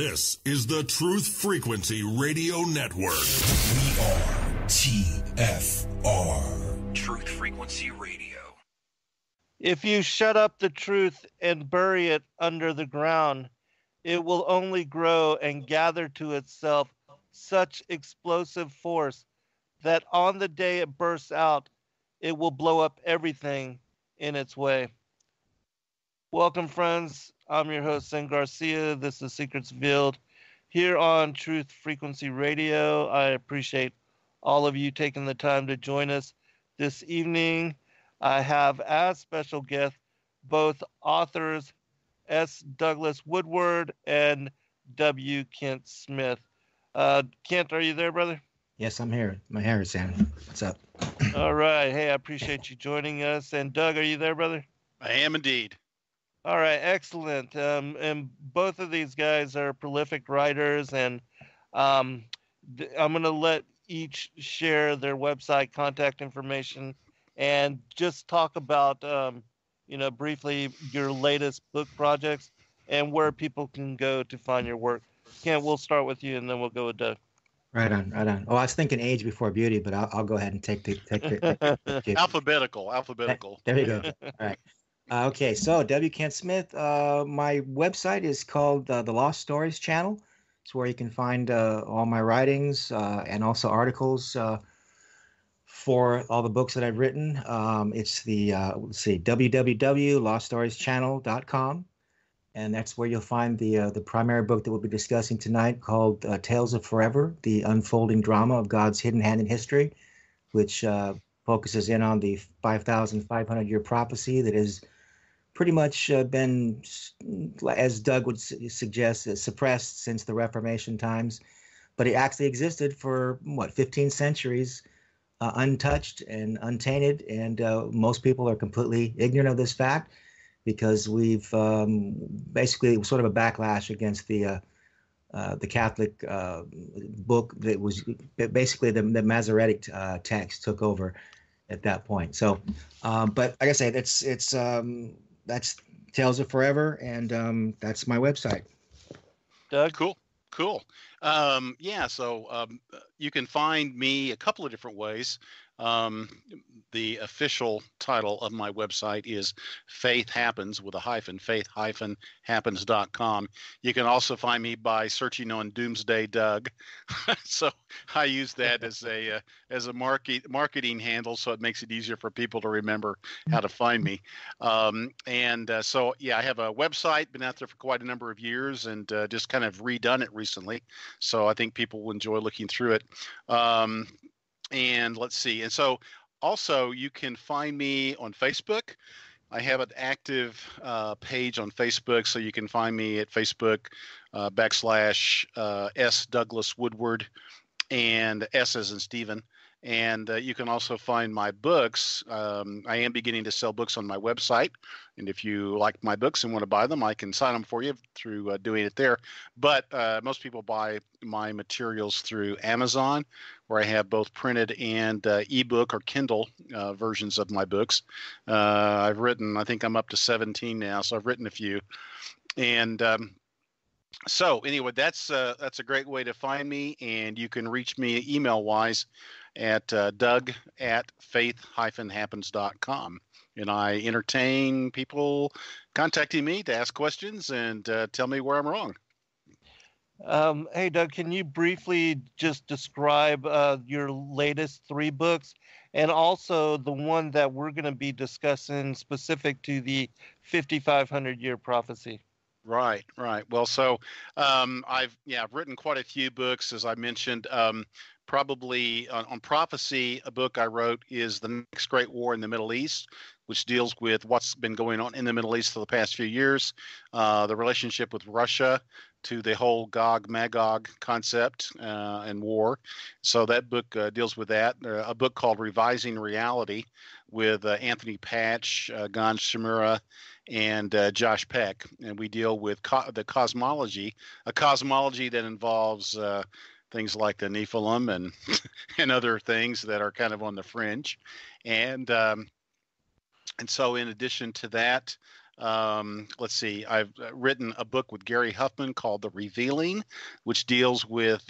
This is the Truth Frequency Radio Network. We are TFR. Truth Frequency Radio. If you shut up the truth and bury it under the ground, it will only grow and gather to itself such explosive force that on the day it bursts out, it will blow up everything in its way. Welcome, friends. I'm your host, Seth Garcia. This is Secrets Revealed here on Truth Frequency Radio. I appreciate all of you taking the time to join us this evening. I have as special guests both authors S. Douglas Woodward and W. Kent Smith. Kent, are you there, brother? Yes, I'm here. My hair is Sam. What's up? All right. Hey, I appreciate you joining us. And Doug, are you there, brother? I am indeed. All right, excellent. And both of these guys are prolific writers, and I'm going to let each share their website contact information and just talk about, briefly your latest book projects and where people can go to find your work. Kent, we'll start with you, and then we'll go with Doug. Right on. Oh, I was thinking age before beauty, but I'll go ahead and take the Alphabetical. There you go. All right. Okay, so W. Kent Smith, my website is called the Lost Stories Channel. It's where you can find all my writings and also articles for all the books that I've written. It's the, www.loststorieschannel.com. And that's where you'll find the primary book that we'll be discussing tonight called Tales of Forever, the unfolding drama of God's hidden hand in history, which focuses in on the 5,500-year prophecy that has pretty much been, as Doug would suggest, suppressed since the Reformation times. But it actually existed for, 15 centuries, untouched and untainted. And most people are completely ignorant of this fact because we've basically sort of a backlash against the Catholic book that was basically the Masoretic text took over at that point. So, but like I say, that's Tales of Forever, and that's my website. Doug? Cool. So you can find me a couple of different ways. The official title of my website is Faith Happens with a hyphen, faith-happens.com. You can also find me by searching on Doomsday Doug. So I use that as a marketing handle, so it makes it easier for people to remember how to find me. I have a website, been out there for quite a number of years, and just kind of redone it recently. So I think people will enjoy looking through it. And let's see. And so also you can find me on Facebook. I have an active page on Facebook, so you can find me at Facebook / S. Douglas Woodward, and S as in Stephen. And you can also find my books. I am beginning to sell books on my website. And if you like my books and want to buy them, I can sign them for you through doing it there. But most people buy my materials through Amazon, where I have both printed and ebook or Kindle versions of my books. I've written, I think I'm up to 17 now, so I've written a few. And so anyway, that's a great way to find me. And you can reach me email-wise at doug@faith-happens.com. And I entertain people contacting me to ask questions and tell me where I'm wrong. Hey, Doug, can you briefly just describe your latest 3 books and also the one that we're going to be discussing specific to the 5,500-year prophecy? Right. Well, so I've written quite a few books, as I mentioned. Probably on prophecy, a book I wrote is The Next Great War in the Middle East, which deals with what's been going on in the Middle East for the past few years, the relationship with Russia to the whole Gog-Magog concept and war. So that book deals with that. A book called Revising Reality with Anthony Patch, Gon Shimura, and Josh Peck. And we deal with the cosmology, a cosmology that involves things like the Nephilim and and other things that are kind of on the fringe. And so in addition to that, Let's see, I've written a book with Gary Huffman called The Revealing, which deals with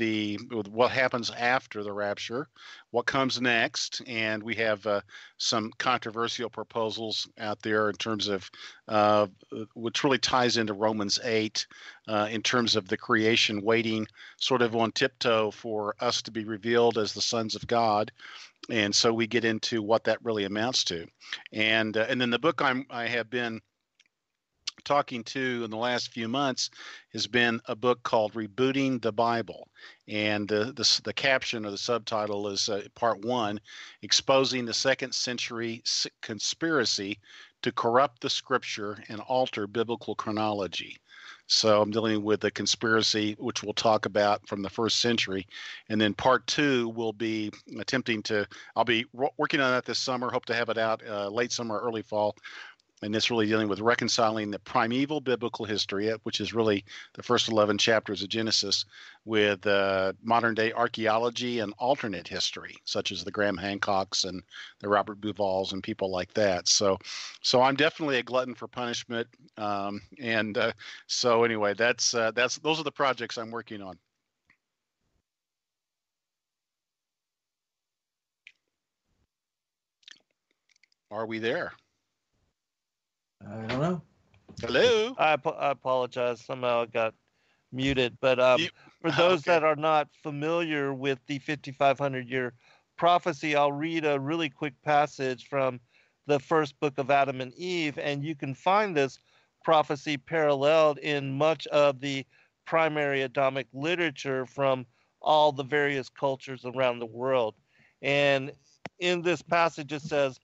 what happens after the rapture, what comes next, and we have some controversial proposals out there in terms of which really ties into Romans 8 in terms of the creation waiting sort of on tiptoe for us to be revealed as the sons of God. And so we get into what that really amounts to. And then the book I have been talking to in the last few months has been a book called Rebooting the Bible. And the caption or the subtitle is part 1, Exposing the Second Century Conspiracy to Corrupt the Scripture and Alter Biblical Chronology. So I'm dealing with the conspiracy, which we'll talk about from the first century. And then part 2 will be I'll be working on that this summer, hope to have it out late summer, early fall. And it's really dealing with reconciling the primeval biblical history, which is really the first 11 chapters of Genesis, with modern day archaeology and alternate history, such as the Graham Hancocks and the Robert Buvals and people like that. So I'm definitely a glutton for punishment. So anyway, those are the projects I'm working on. Are we there? I don't know. Hello. I apologize. Somehow I got muted. But for those that are not familiar with the 5,500 year prophecy, I'll read a really quick passage from the first book of Adam and Eve, and you can find this prophecy paralleled in much of the primary Adamic literature from all the various cultures around the world. And in this passage it says,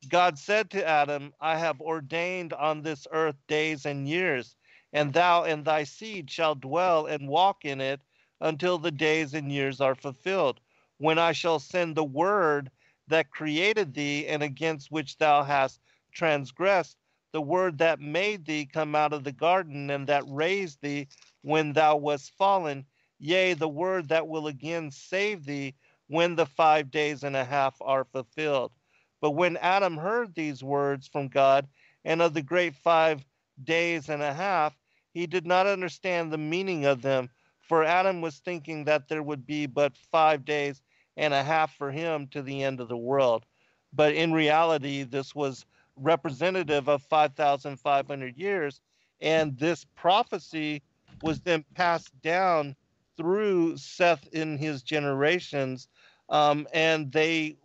God said to Adam, I have ordained on this earth days and years, and thou and thy seed shall dwell and walk in it until the days and years are fulfilled, when I shall send the word that created thee and against which thou hast transgressed, the word that made thee come out of the garden and that raised thee when thou wast fallen, yea, the word that will again save thee when the 5 days and a half are fulfilled. But when Adam heard these words from God and of the great 5 days and a half, he did not understand the meaning of them, for Adam was thinking that there would be but 5 days and a half for him to the end of the world. But in reality, this was representative of 5,500 years, and this prophecy was then passed down through Seth in his generations, and they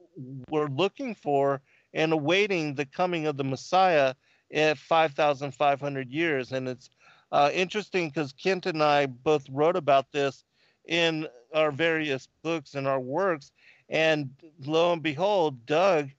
were looking for and awaiting the coming of the Messiah at 5,500 years. And it's interesting because Kent and I both wrote about this in our various books and our works, and lo and behold, Doug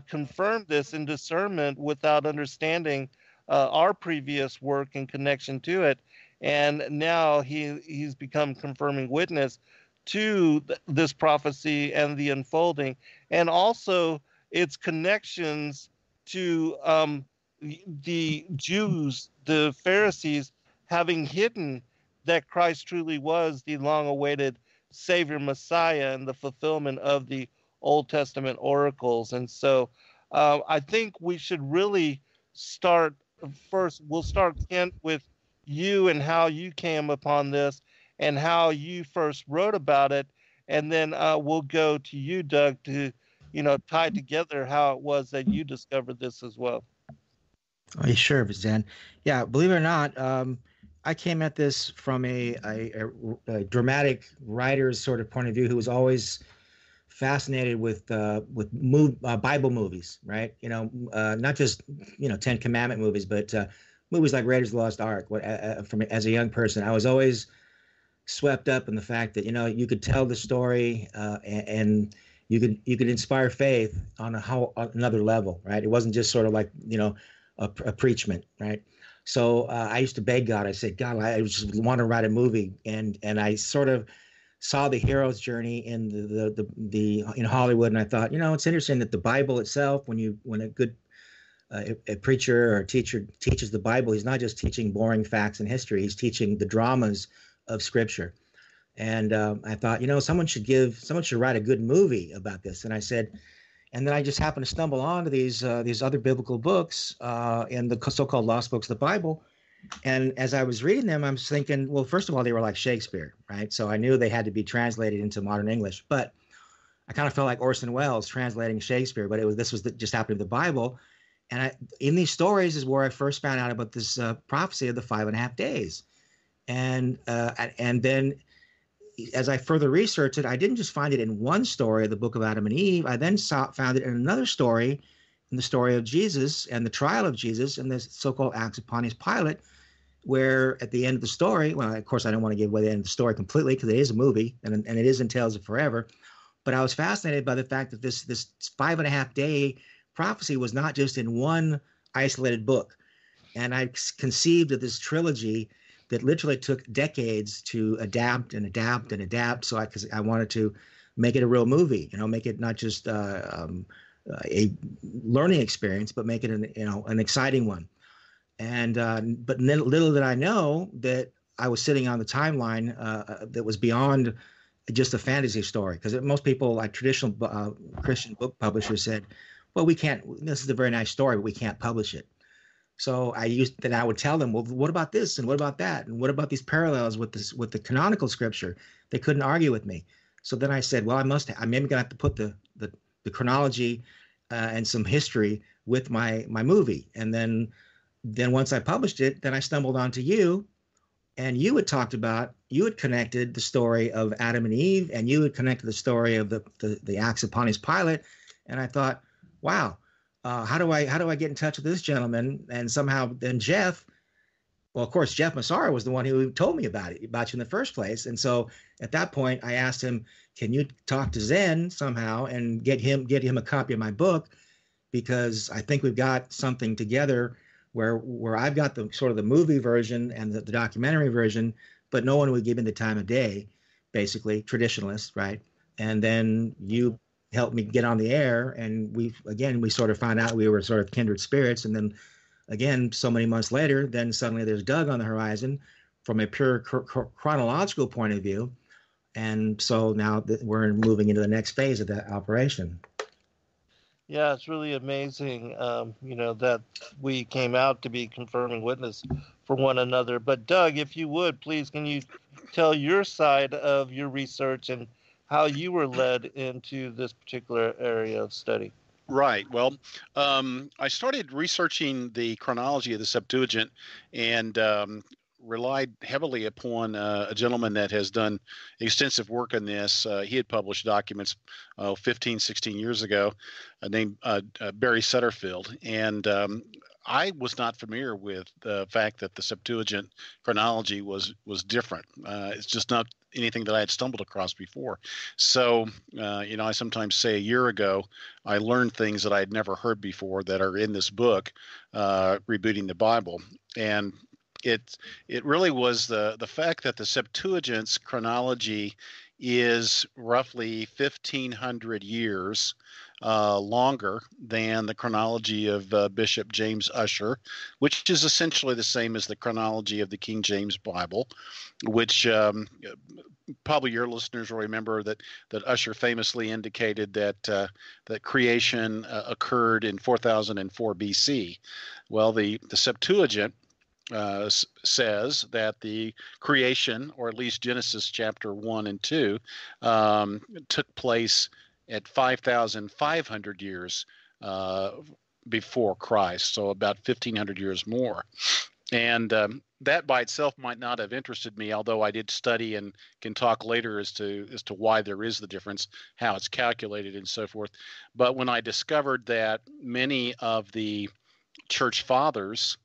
confirmed this in discernment without understanding our previous work in connection to it, and now he's become confirming witness to this prophecy and the unfolding, and also its connections to the Jews, the Pharisees, having hidden that Christ truly was the long-awaited Savior Messiah and the fulfillment of the Old Testament oracles. And so I think we should really start first. We'll start, Kent, with you and how you came upon this and how you first wrote about it. And then we'll go to you, Doug, to, tie together how it was that you discovered this as well. Oh, sure, Zan. Yeah, believe it or not, I came at this from a dramatic writer's sort of point of view who was always fascinated with Bible movies, right? Not just Ten Commandment movies, but movies like Raiders of the Lost Ark. As a young person, I was always swept up in the fact that you could tell the story and you could inspire faith on another level, right? It wasn't just sort of like a preachment, right? So I used to beg God. I said, God, I just want to write a movie, and I sort of saw the hero's journey in in Hollywood, and I thought, it's interesting that the Bible itself, when a good a preacher or a teacher teaches the Bible, he's not just teaching boring facts and history; he's teaching the dramas of Scripture. And I thought, someone should write a good movie about this. And I said, And then I just happened to stumble onto these other biblical books in the so-called lost books of the Bible. And as I was reading them, I was thinking, well, first of all, they were like Shakespeare, right? So I knew they had to be translated into modern English. But I kind of felt like Orson Welles translating Shakespeare, but just happened to the Bible. And in these stories is where I first found out about this prophecy of the 5.5 days. And then as I further researched it, I didn't just find it in one story of the book of Adam and Eve. I then found it in another story, in the story of Jesus and the trial of Jesus and the so-called acts of Pontius Pilate, where at the end of the story, well, of course, I don't want to give away the end of the story completely because it is a movie and it is in Tales of Forever. But I was fascinated by the fact that this 5.5 day prophecy was not just in one isolated book. And I conceived of this trilogy that literally took decades to adapt and adapt and adapt. So because I wanted to make it a real movie, make it not just a learning experience, but make it an exciting one. And but little did I know that I was sitting on the timeline that was beyond just a fantasy story. Because most people, like traditional Christian book publishers, said, "Well, we can't. This is a very nice story, but we can't publish it." So I would tell them, "Well, what about this and what about that and what about these parallels with the canonical scripture?" They couldn't argue with me. So then I said, "Well, I'm maybe gonna have to put the chronology and some history with my movie." And then once I published it, then I stumbled onto you, and you had connected the story of Adam and Eve, and you had connected the story of the acts of Pontius Pilate, and I thought, wow, how do I get in touch with this gentleman? And somehow then Jeff, well, of course, Jeff Massara was the one who told me about you in the first place, and so at that point I asked him, can you talk to Zen somehow and get him a copy of my book, because I think we've got something together where I've got the sort of the movie version and the documentary version, but no one would give me the time of day, basically, traditionalist, right? And then you helped me get on the air, and we sort of found out we were sort of kindred spirits. And then again, so many months later, then suddenly there's Doug on the horizon from a pure chronological point of view. And so now we're moving into the next phase of that operation. Yeah, it's really amazing, that we came out to be confirming witness for one another. But Doug, if you would, please, can you tell your side of your research and how you were led into this particular area of study? Right. Well, I started researching the chronology of the Septuagint and relied heavily upon a gentleman that has done extensive work on this. He had published documents 15, 16 years ago named Barry Sutterfield. And I was not familiar with the fact that the Septuagint chronology was different. It's just not anything that I had stumbled across before. So, I sometimes say a year ago, I learned things that I had never heard before that are in this book, Rebooting the Bible. And it really was the fact that the Septuagint's chronology is roughly 1,500 years longer than the chronology of Bishop James Ussher, which is essentially the same as the chronology of the King James Bible, which probably your listeners will remember that Ussher famously indicated that creation occurred in 4004 BC. Well, the Septuagint says that the creation, or at least Genesis chapter 1 and 2, took place at 5,500 years before Christ, so about 1,500 years more. And that by itself might not have interested me, although I did study and can talk later as to why there is the difference, how it's calculated, and so forth. But when I discovered that many of the church fathers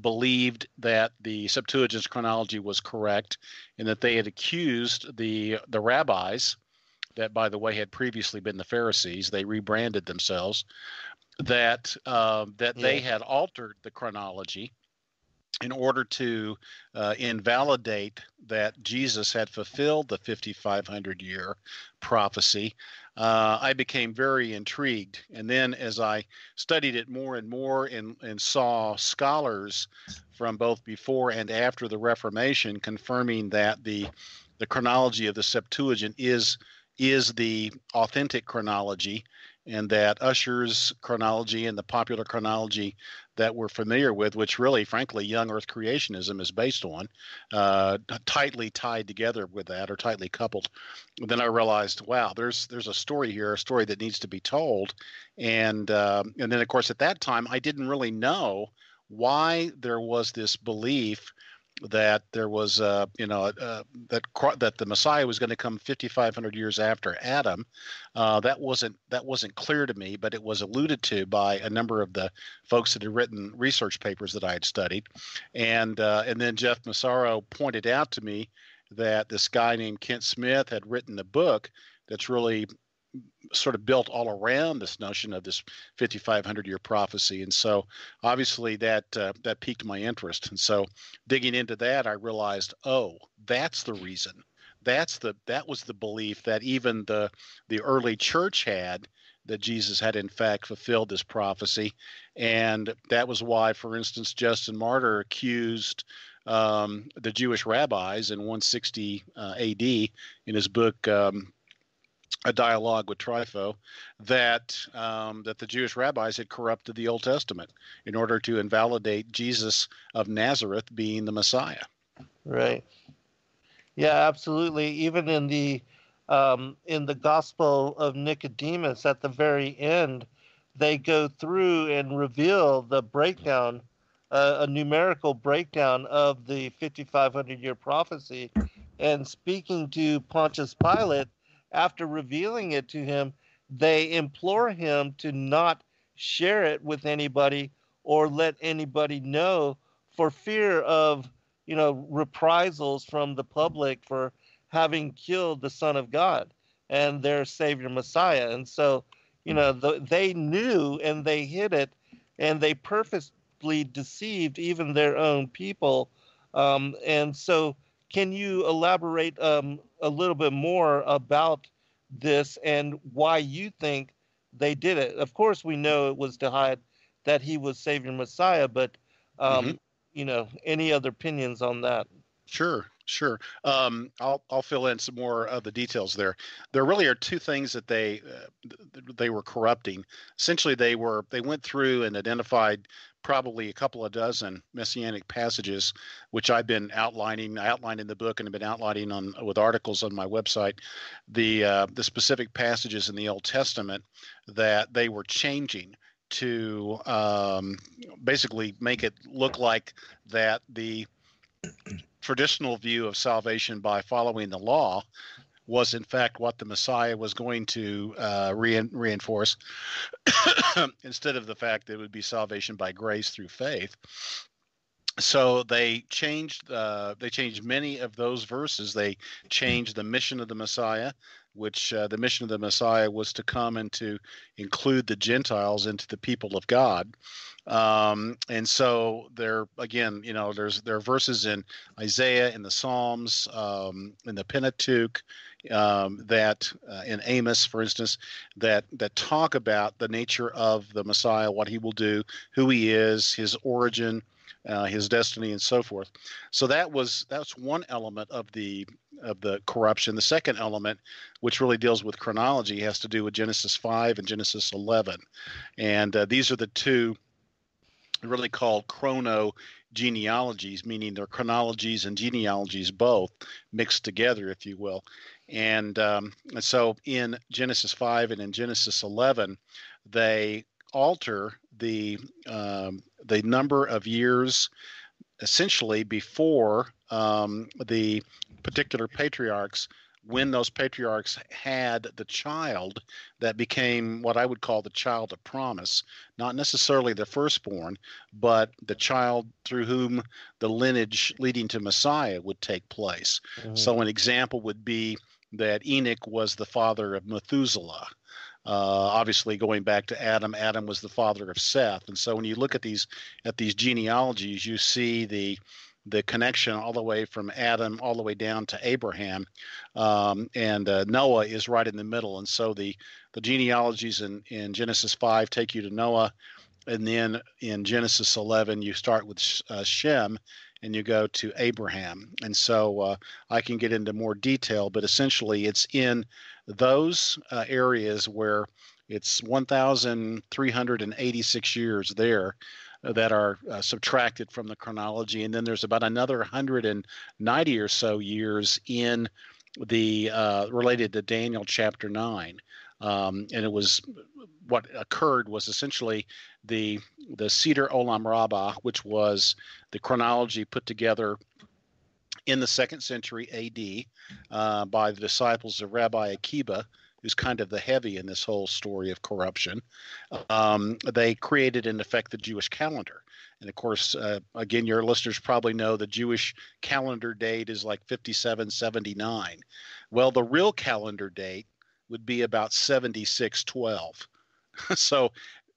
believed that the Septuagint's chronology was correct, and that they had accused the rabbis, that by the way had previously been the Pharisees, they rebranded themselves, that they had altered the chronology in order to invalidate that Jesus had fulfilled the 5,500 year prophecy. I became very intrigued. And then as I studied it more and more and saw scholars from both before and after the Reformation confirming that the chronology of the Septuagint is the authentic chronology, and that Ussher's chronology and the popular chronology that we're familiar with, which really, frankly, young Earth creationism is based on, tightly tied together with that, or tightly coupled. Then I realized, wow, there's a story here, a story that needs to be told, and then of course at that time I didn't really know why there was this belief that there was, that the Messiah was going to come 5,500 years after Adam. That wasn't clear to me, but it was alluded to by a number of the folks that had written research papers that I had studied, and then Jeff Massaro pointed out to me that this guy named Kent Smith had written a book that's really sort of built all around this notion of this 5,500-year prophecy. And so obviously that piqued my interest. And so digging into that, I realized, oh, that's the reason. That was the belief that even the early church had, that Jesus had in fact fulfilled this prophecy. And that was why, for instance, Justin Martyr accused the Jewish rabbis in 160 AD in his book, A Dialogue with Trypho, that the Jewish rabbis had corrupted the Old Testament in order to invalidate Jesus of Nazareth being the Messiah. Right. Yeah, absolutely. Even in the Gospel of Nicodemus, at the very end, they go through and reveal the breakdown, a numerical breakdown of the 5,500-year prophecy. And speaking to Pontius Pilate, after revealing it to him, they implore him to not share it with anybody or let anybody know, for fear of, reprisals from the public for having killed the Son of God and their Savior Messiah. And so, they knew and they hid it, and they purposely deceived even their own people. And so, can you elaborate a little bit more about this and why you think they did it? Of course, we know it was to hide that he was Savior Messiah, but any other opinions on that? Sure. I'll fill in some more of the details there. There really are two things that they were corrupting. Essentially, they went through and identified probably a couple of dozen messianic passages, which I've been outlining. I outlined in the book and have been outlining with articles on my website, the specific passages in the Old Testament that they were changing to basically make it look like that the traditional view of salvation by following the law was in fact what the Messiah was going to reinforce, instead of the fact that it would be salvation by grace through faith. So they changed many of those verses. They changed the mission of the Messiah, which the mission of the Messiah was to come and to include the Gentiles into the people of God. And so there are verses in Isaiah, in the Psalms, in the Pentateuch, that in Amos, for instance, that talk about the nature of the Messiah, what he will do, who he is, his origin, his destiny, and so forth. So that's one element of the corruption. The second element, which really deals with chronology, has to do with Genesis 5 and Genesis 11, and these are the two really called chrono genealogies, meaning they're chronologies and genealogies both mixed together, if you will. And so in Genesis 5 and in Genesis 11, they alter the number of years essentially before the particular patriarchs, when those patriarchs had the child that became what I would call the child of promise, not necessarily the firstborn, but the child through whom the lineage leading to Messiah would take place. Mm-hmm. So an example would be that Enoch was the father of Methuselah. Obviously, going back to Adam, Adam was the father of Seth. And so when you look at these genealogies, you see the connection all the way from Adam all the way down to Abraham, and Noah is right in the middle. And so the genealogies in Genesis 5 take you to Noah, and then in Genesis 11 you start with Shem and you go to Abraham. And so I can get into more detail, but essentially it's in those areas where it's 1,386 years there that are subtracted from the chronology, and then there's about another 190 or so years in the related to Daniel chapter 9. And it was what occurred was essentially the Seder Olam Rabbah, which was the chronology put together in the 2nd century AD by the disciples of Rabbi Akiba, who's kind of the heavy in this whole story of corruption. They created, in effect, the Jewish calendar. And of course, again, your listeners probably know the Jewish calendar date is like 5779. Well, the real calendar date would be about 7612. So,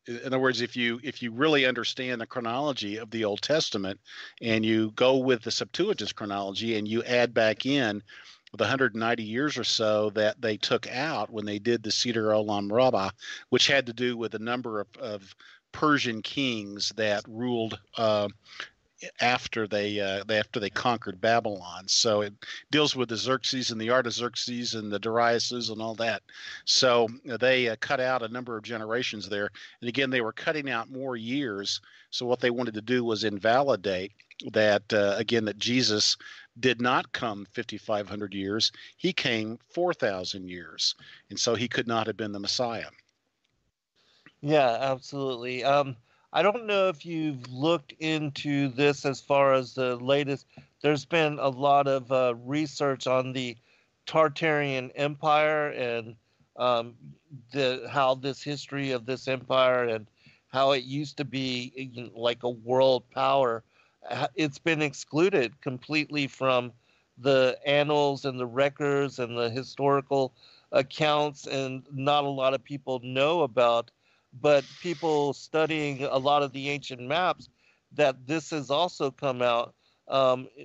in other words, if you really understand the chronology of the Old Testament and you go with the Septuagint's chronology and you add back in the 190 years or so that they took out when they did the Seder Olam Rabbah, which had to do with a number of Persian kings that ruled after they conquered Babylon. So it deals with the Xerxes and the Artaxerxes and the Dariuses and all that. So they cut out a number of generations there. And again, they were cutting out more years. So what they wanted to do was invalidate that, again, that Jesus did not come 5,500 years. He came 4,000 years. And so he could not have been the Messiah. Yeah, absolutely. I don't know if you've looked into this as far as the latest. There's been a lot of research on the Tartarian Empire and how this history of this empire and how it used to be like a world power. It's been excluded completely from the annals and the records and the historical accounts, and not a lot of people know about. But people studying a lot of the ancient maps, that this has also come out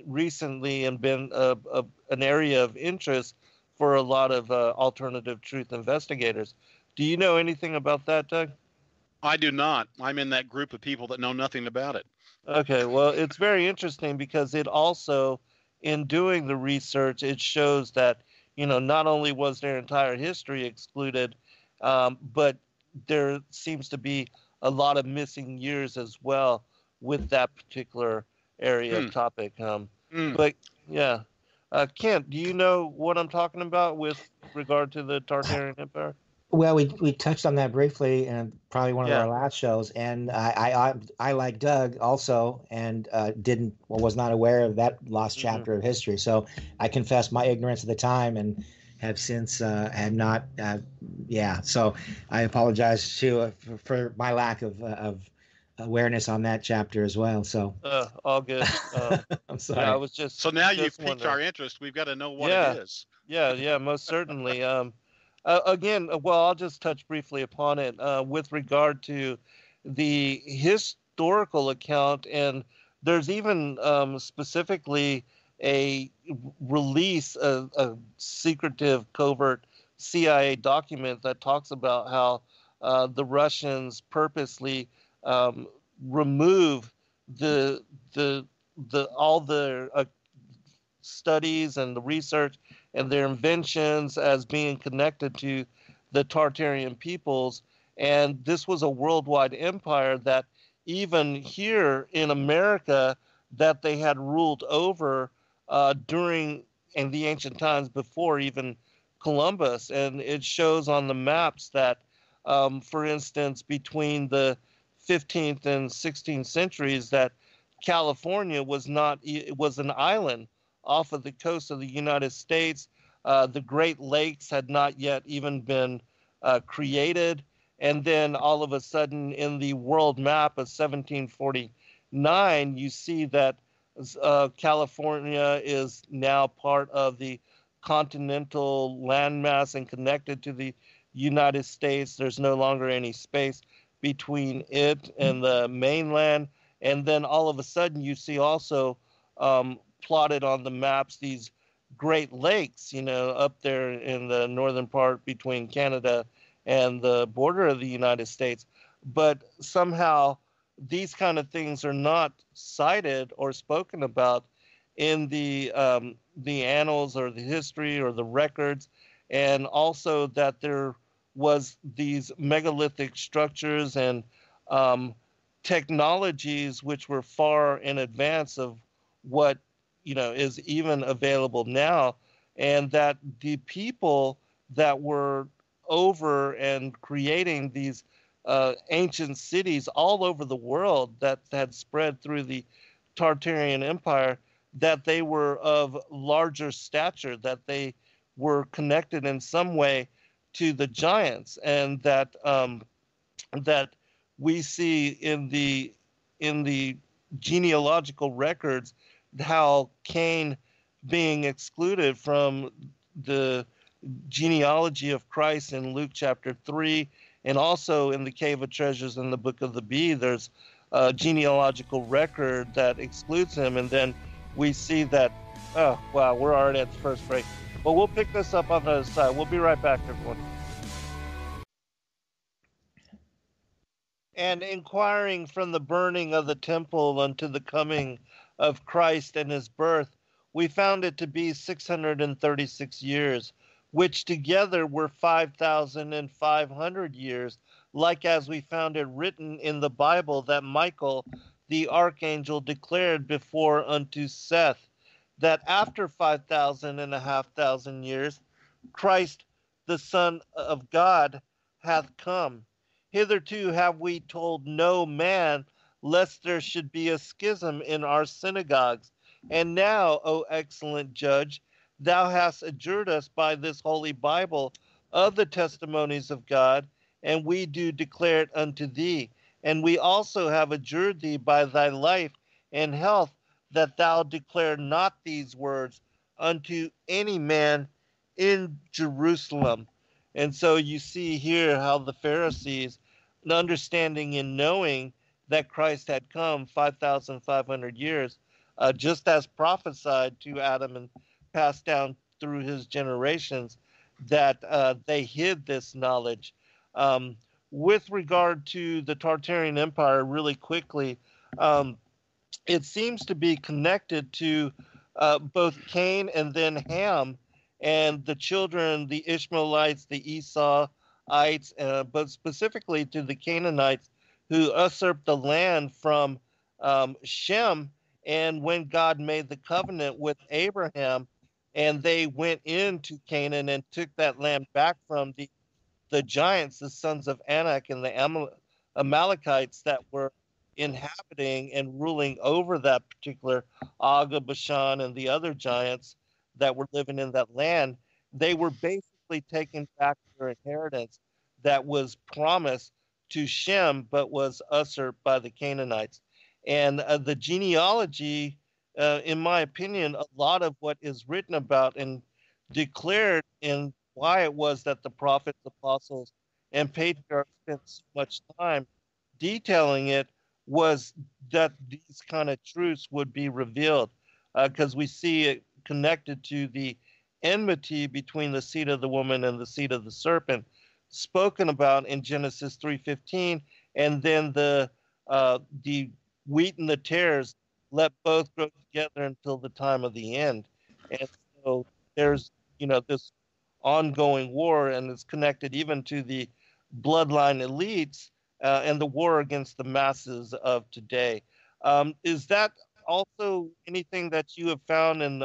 recently and been an area of interest for a lot of alternative truth investigators. Do you know anything about that, Doug? I do not. I'm in that group of people that know nothing about it. Okay, well, it's very interesting because it also, in doing the research, it shows that, not only was their entire history excluded, but there seems to be a lot of missing years as well with that particular area of topic. But yeah, Kent, do you know what I'm talking about with regard to the Tartarian Empire? Well, we touched on that briefly in probably one of our last shows, and I like Doug also, and was not aware of that lost chapter of history. So I confess my ignorance at the time, and have since have not. So I apologize too for my lack of awareness on that chapter as well. So all good. I'm sorry. Yeah, I was just so now you've piqued wondering. our interest. We've got to know what it is. Yeah, most certainly. Again, well, I'll just touch briefly upon it with regard to the historical account, and there's even specifically a release, a secretive, covert CIA document that talks about how the Russians purposely remove all the studies and the research and their inventions as being connected to the Tartarian peoples. And this was a worldwide empire that even here in America that they had ruled over during in the ancient times before even Columbus. And it shows on the maps that, for instance, between the 15th and 16th centuries, that California was an island off of the coast of the United States. The Great Lakes had not yet even been created. And then all of a sudden in the world map of 1749, you see that California is now part of the continental landmass and connected to the United States. There's no longer any space between it and the mainland. And then all of a sudden you see also plotted on the maps these Great Lakes, up there in the northern part between Canada and the border of the United States. But somehow these kind of things are not cited or spoken about in the annals or the history or the records. and also that there was these megalithic structures and technologies which were far in advance of what is even available now, and that the people that were over and creating these ancient cities all over the world that had spread through the Tartarian Empire, that they were of larger stature, that they were connected in some way to the giants, and that that we see in the genealogical records how Cain being excluded from the genealogy of Christ in Luke chapter 3, and also in the Cave of Treasures in the Book of the Bee, there's a genealogical record that excludes him. And then we see that, oh, wow, we're already at the first break. But we'll pick this up on the other side. We'll be right back, everyone. And inquiring from the burning of the temple unto the coming of Christ and his birth, we found it to be 636 years, which together were 5,500 years, like as we found it written in the Bible that Michael, the archangel, declared before unto Seth, that after 5,500 years, Christ, the Son of God, hath come. Hitherto have we told no man, lest there should be a schism in our synagogues. And now, O excellent judge, thou hast adjured us by this holy Bible of the testimonies of God, and we do declare it unto thee. And we also have adjured thee by thy life and health, that thou declare not these words unto any man in Jerusalem. And so you see here how the Pharisees, understanding and knowing that Christ had come 5,500 years, just as prophesied to Adam and passed down through his generations, that they hid this knowledge. With regard to the Tartarian Empire, really quickly, it seems to be connected to both Cain and then Ham, and the children, the Ishmaelites, the Esauites, but specifically to the Canaanites, who usurped the land from Shem. And when God made the covenant with Abraham, and they went into Canaan and took that land back from the giants, the sons of Anak and the Amalekites that were inhabiting and ruling over that particular Og of Bashan and the other giants that were living in that land, they were basically taking back their inheritance that was promised to Shem but was usurped by the Canaanites. And the genealogy, in my opinion, a lot of what is written about and declared in why it was that the prophets, apostles, and patriarchs spent so much time detailing it was that these kind of truths would be revealed, because we see it connected to the enmity between the seed of the woman and the seed of the serpent, spoken about in Genesis 3:15, and then the wheat and the tares, let both grow together until the time of the end. And so there's this ongoing war, and it's connected even to the bloodline elites and the war against the masses of today. Is that also anything that you have found and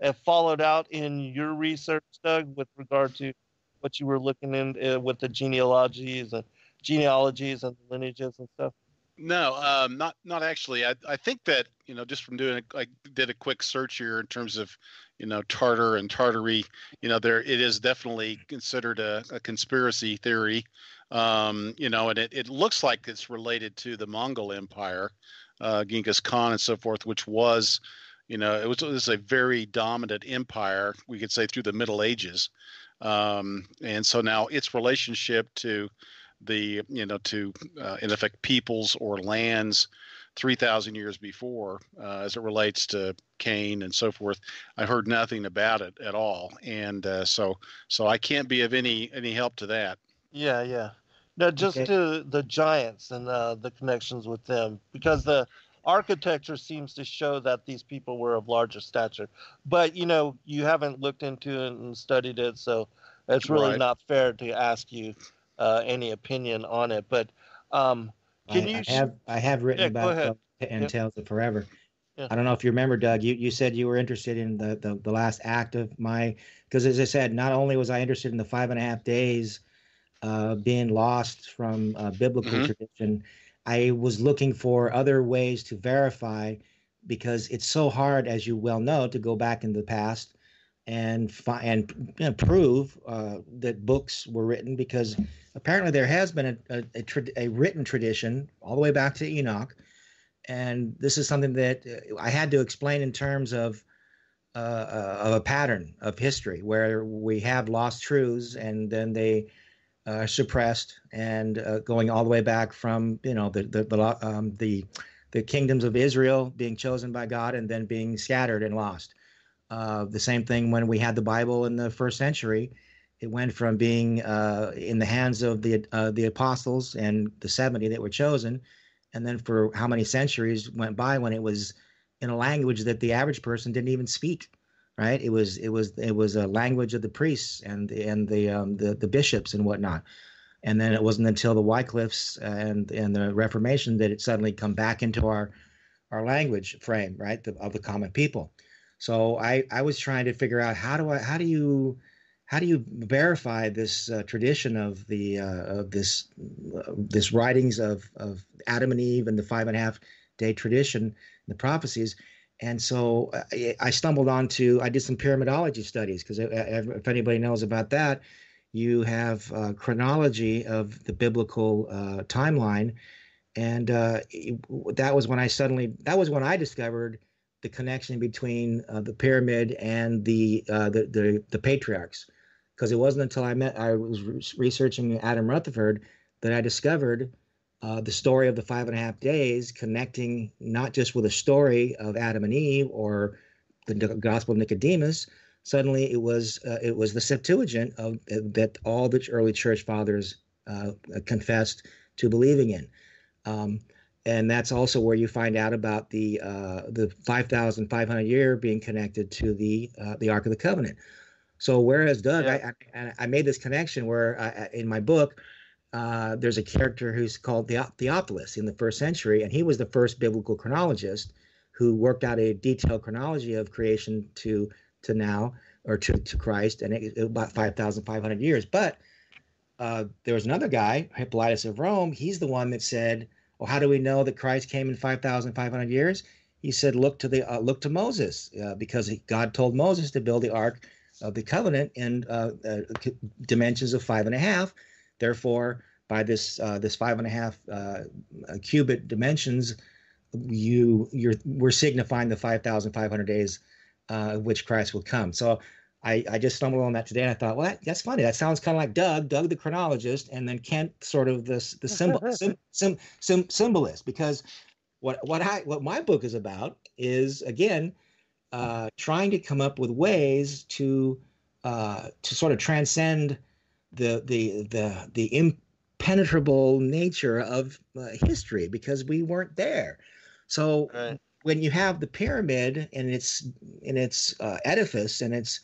have followed out in your research, Doug, with regard to what you were looking in with the genealogies and the lineages and stuff? No, not actually. I think that, just from doing I did a quick search here in terms of, Tartar and Tartary, it is definitely considered a conspiracy theory, and it looks like it's related to the Mongol Empire, Genghis Khan and so forth, which was, it was a very dominant empire, we could say, through the Middle Ages. And so now its relationship to the, in effect, peoples or lands 3,000 years before, as it relates to Cain and so forth, I heard nothing about it at all. And so I can't be of any help to that. Yeah. No, just to the giants and the connections with them, because the architecture seems to show that these people were of larger stature. But, you haven't looked into it and studied it, so it's really Right. not fair to ask you any opinion on it. But can you? I have written Yeah, go about ahead. and Yeah, Tales of Forever. yeah. I don't know if you remember, Doug. You said you were interested in the last act of my, because as I said, not only was I interested in the 5.5 days being lost from biblical Hmm. tradition, I was looking for other ways to verify, because it's so hard, as you well know, to go back in the past and prove that books were written, because apparently there has been a written tradition all the way back to Enoch, and this is something that I had to explain in terms of a pattern of history where we have lost truths and then they are suppressed, and going all the way back from the kingdoms of Israel being chosen by God and then being scattered and lost. The same thing when we had the Bible in the first century. It went from being in the hands of the apostles and the 70 that were chosen, and then for how many centuries went by when it was in a language that the average person didn't even speak. Right? It was a language of the priests and the bishops and whatnot. And then it wasn't until the Wycliffes and the Reformation that it suddenly come back into our language frame, right, of the common people. So I was trying to figure out how do you verify this tradition of the of this writings of Adam and Eve and the 5.5 day tradition, the prophecies. And so I stumbled onto, I did some pyramidology studies, because if anybody knows about that, you have chronology of the biblical timeline. And that was when I discovered the connection between the pyramid and the patriarchs, because it wasn't until I was researching Adam Rutherford that I discovered the story of the 5.5 days, connecting not just with a story of Adam and Eve or the Gospel of Nicodemus. Suddenly, it was the Septuagint that all the early church fathers confessed to believing in. And that's also where you find out about the 5,500 year being connected to the Ark of the Covenant. So whereas Doug, Yeah. I made this connection where in my book there's a character who's called Theophilus in the first century, and he was the first biblical chronologist who worked out a detailed chronology of creation to now, or to Christ, and about 5,500 years. But there was another guy, Hippolytus of Rome. He's the one that said, "Well, how do we know that Christ came in 5,500 years?" He said, "Look to Moses, because God told Moses to build the Ark of the Covenant in dimensions of 5.5. Therefore, by this 5.5 cubit dimensions, we're signifying the 5,500 days which Christ will come." So I just stumbled on that today, and I thought, well, that's funny. That sounds kind of like Doug the chronologist, and then Kent sort of the symbolist. Because what my book is about is, again, trying to come up with ways to sort of transcend the impenetrable nature of history, because we weren't there. So Right. when you have the pyramid in its edifice, and it's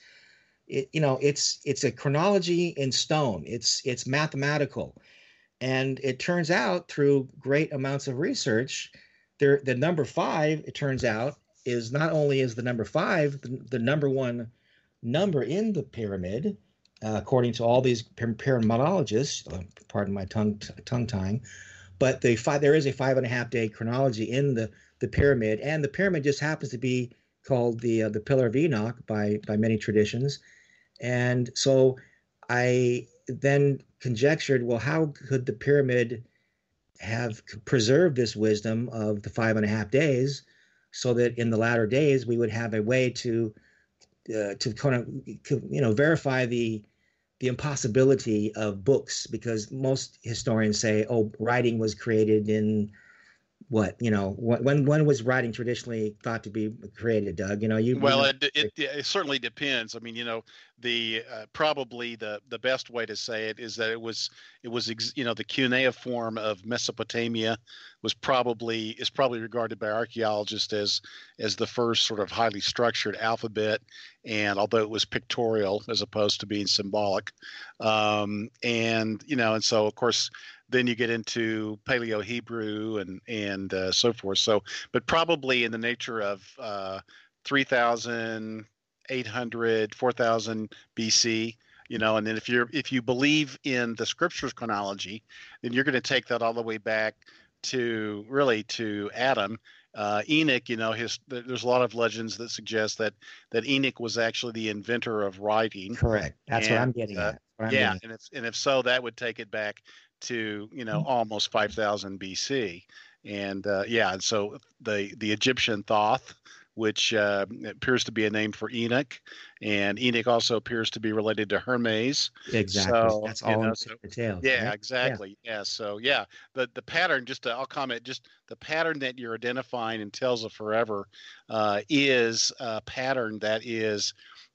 a chronology in stone. It's mathematical, and it turns out through great amounts of research, the number 5, it turns out, is not only is the number 5 the number one number in the pyramid, according to all these pyramidologists. Pardon my tongue tying, but there is a 5.5 day chronology in the pyramid, and the pyramid just happens to be called the Pillar of Enoch by many traditions. And so I then conjectured, well, how could the pyramid have preserved this wisdom of the 5.5 days, so that in the latter days we would have a way to kind of verify the impossibility of books, because most historians say, oh, writing was created in when was writing traditionally thought to be created, Doug? Well, it certainly depends. I mean, the probably the best way to say it is that it was the cuneiform of Mesopotamia is probably regarded by archaeologists as the first sort of highly structured alphabet, and although it was pictorial as opposed to being symbolic, and so of course then you get into Paleo Hebrew and so forth. So, but probably in the nature of 3,800, 4,000 BC. And then if you believe in the scriptures chronology, then you're going to take that all the way back to Adam. Enoch, there's a lot of legends that suggest that Enoch was actually the inventor of writing. Correct. That's what I'm getting at. And if so, that would take it back to almost 5,000 BC, and so the Egyptian Thoth, which appears to be a name for Enoch, and Enoch also appears to be related to Hermes. Exactly. So, that's all in the tale. Yeah, right? exactly. Yeah. So the pattern. I'll comment. Just the pattern that you're identifying in Tales of Forever is a pattern that is.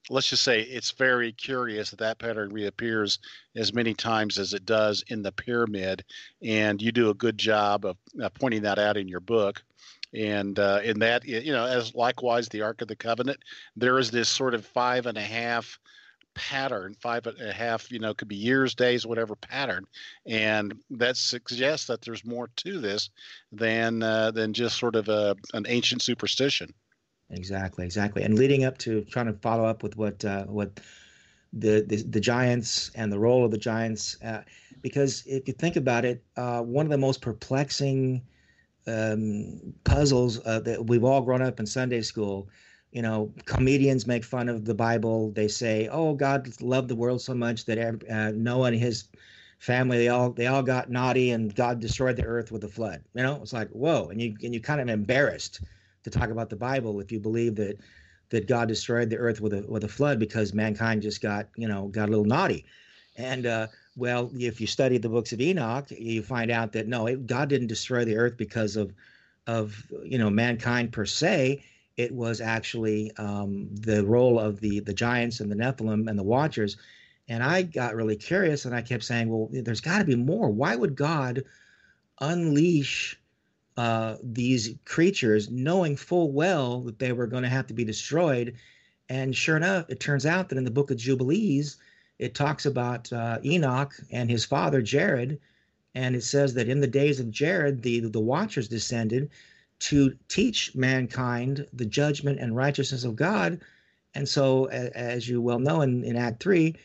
Let's just say it's very curious that pattern reappears as many times as it does in the pyramid, and you do a good job of pointing that out in your book. And in that, as likewise the Ark of the Covenant, there is this sort of 5.5 pattern, 5.5, could be years, days, whatever pattern, and that suggests that there's more to this than just sort of an ancient superstition. Exactly. And leading up to trying to follow up with what the giants and the role of the giants, because if you think about it, one of the most perplexing puzzles that we've all grown up in Sunday school. Comedians make fun of the Bible. They say, "Oh, God loved the world so much that Noah and his family they all got naughty, and God destroyed the earth with a flood." It's like, whoa, and you kind of embarrassed to talk about the Bible if you believe that God destroyed the earth with a flood because mankind just got a little naughty. And well, if you study the books of Enoch, you find out that no, God didn't destroy the earth because of mankind per se. It was actually the role of the giants and the Nephilim and the Watchers. And I got really curious, and I kept saying, well, there's got to be more. Why would God unleash these creatures knowing full well that they were going to have to be destroyed? And sure enough, it turns out that in the book of Jubilees, it talks about Enoch and his father Jared, and it says that in the days of Jared, the Watchers descended to teach mankind the judgment and righteousness of God. And so, as you well know, in Act 3,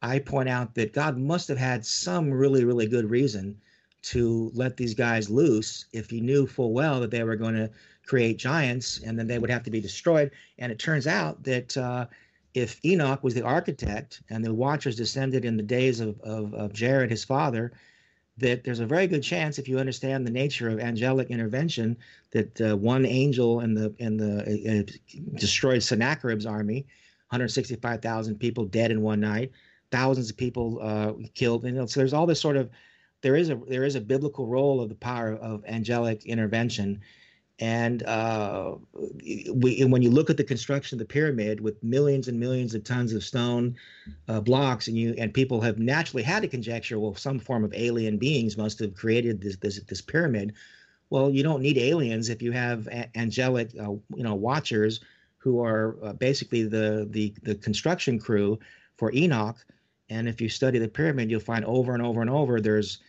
I point out that God must have had some really, really good reason to let these guys loose if he knew full well that they were going to create giants and then they would have to be destroyed. And it turns out that if Enoch was the architect and the Watchers descended in the days of Jared, his father, that there's a very good chance, if you understand the nature of angelic intervention, that one angel in the destroyed Sennacherib's army, 165,000 people dead in one night, thousands of people killed. So there's all this sort of there is a biblical role of the power of angelic intervention. And when you look at the construction of the pyramid with millions and millions of tons of stone blocks, and people have naturally had to conjecture, well, some form of alien beings must have created this pyramid. Well, you don't need aliens if you have angelic watchers who are basically the construction crew for Enoch. And if you study the pyramid, you'll find over and over and over there's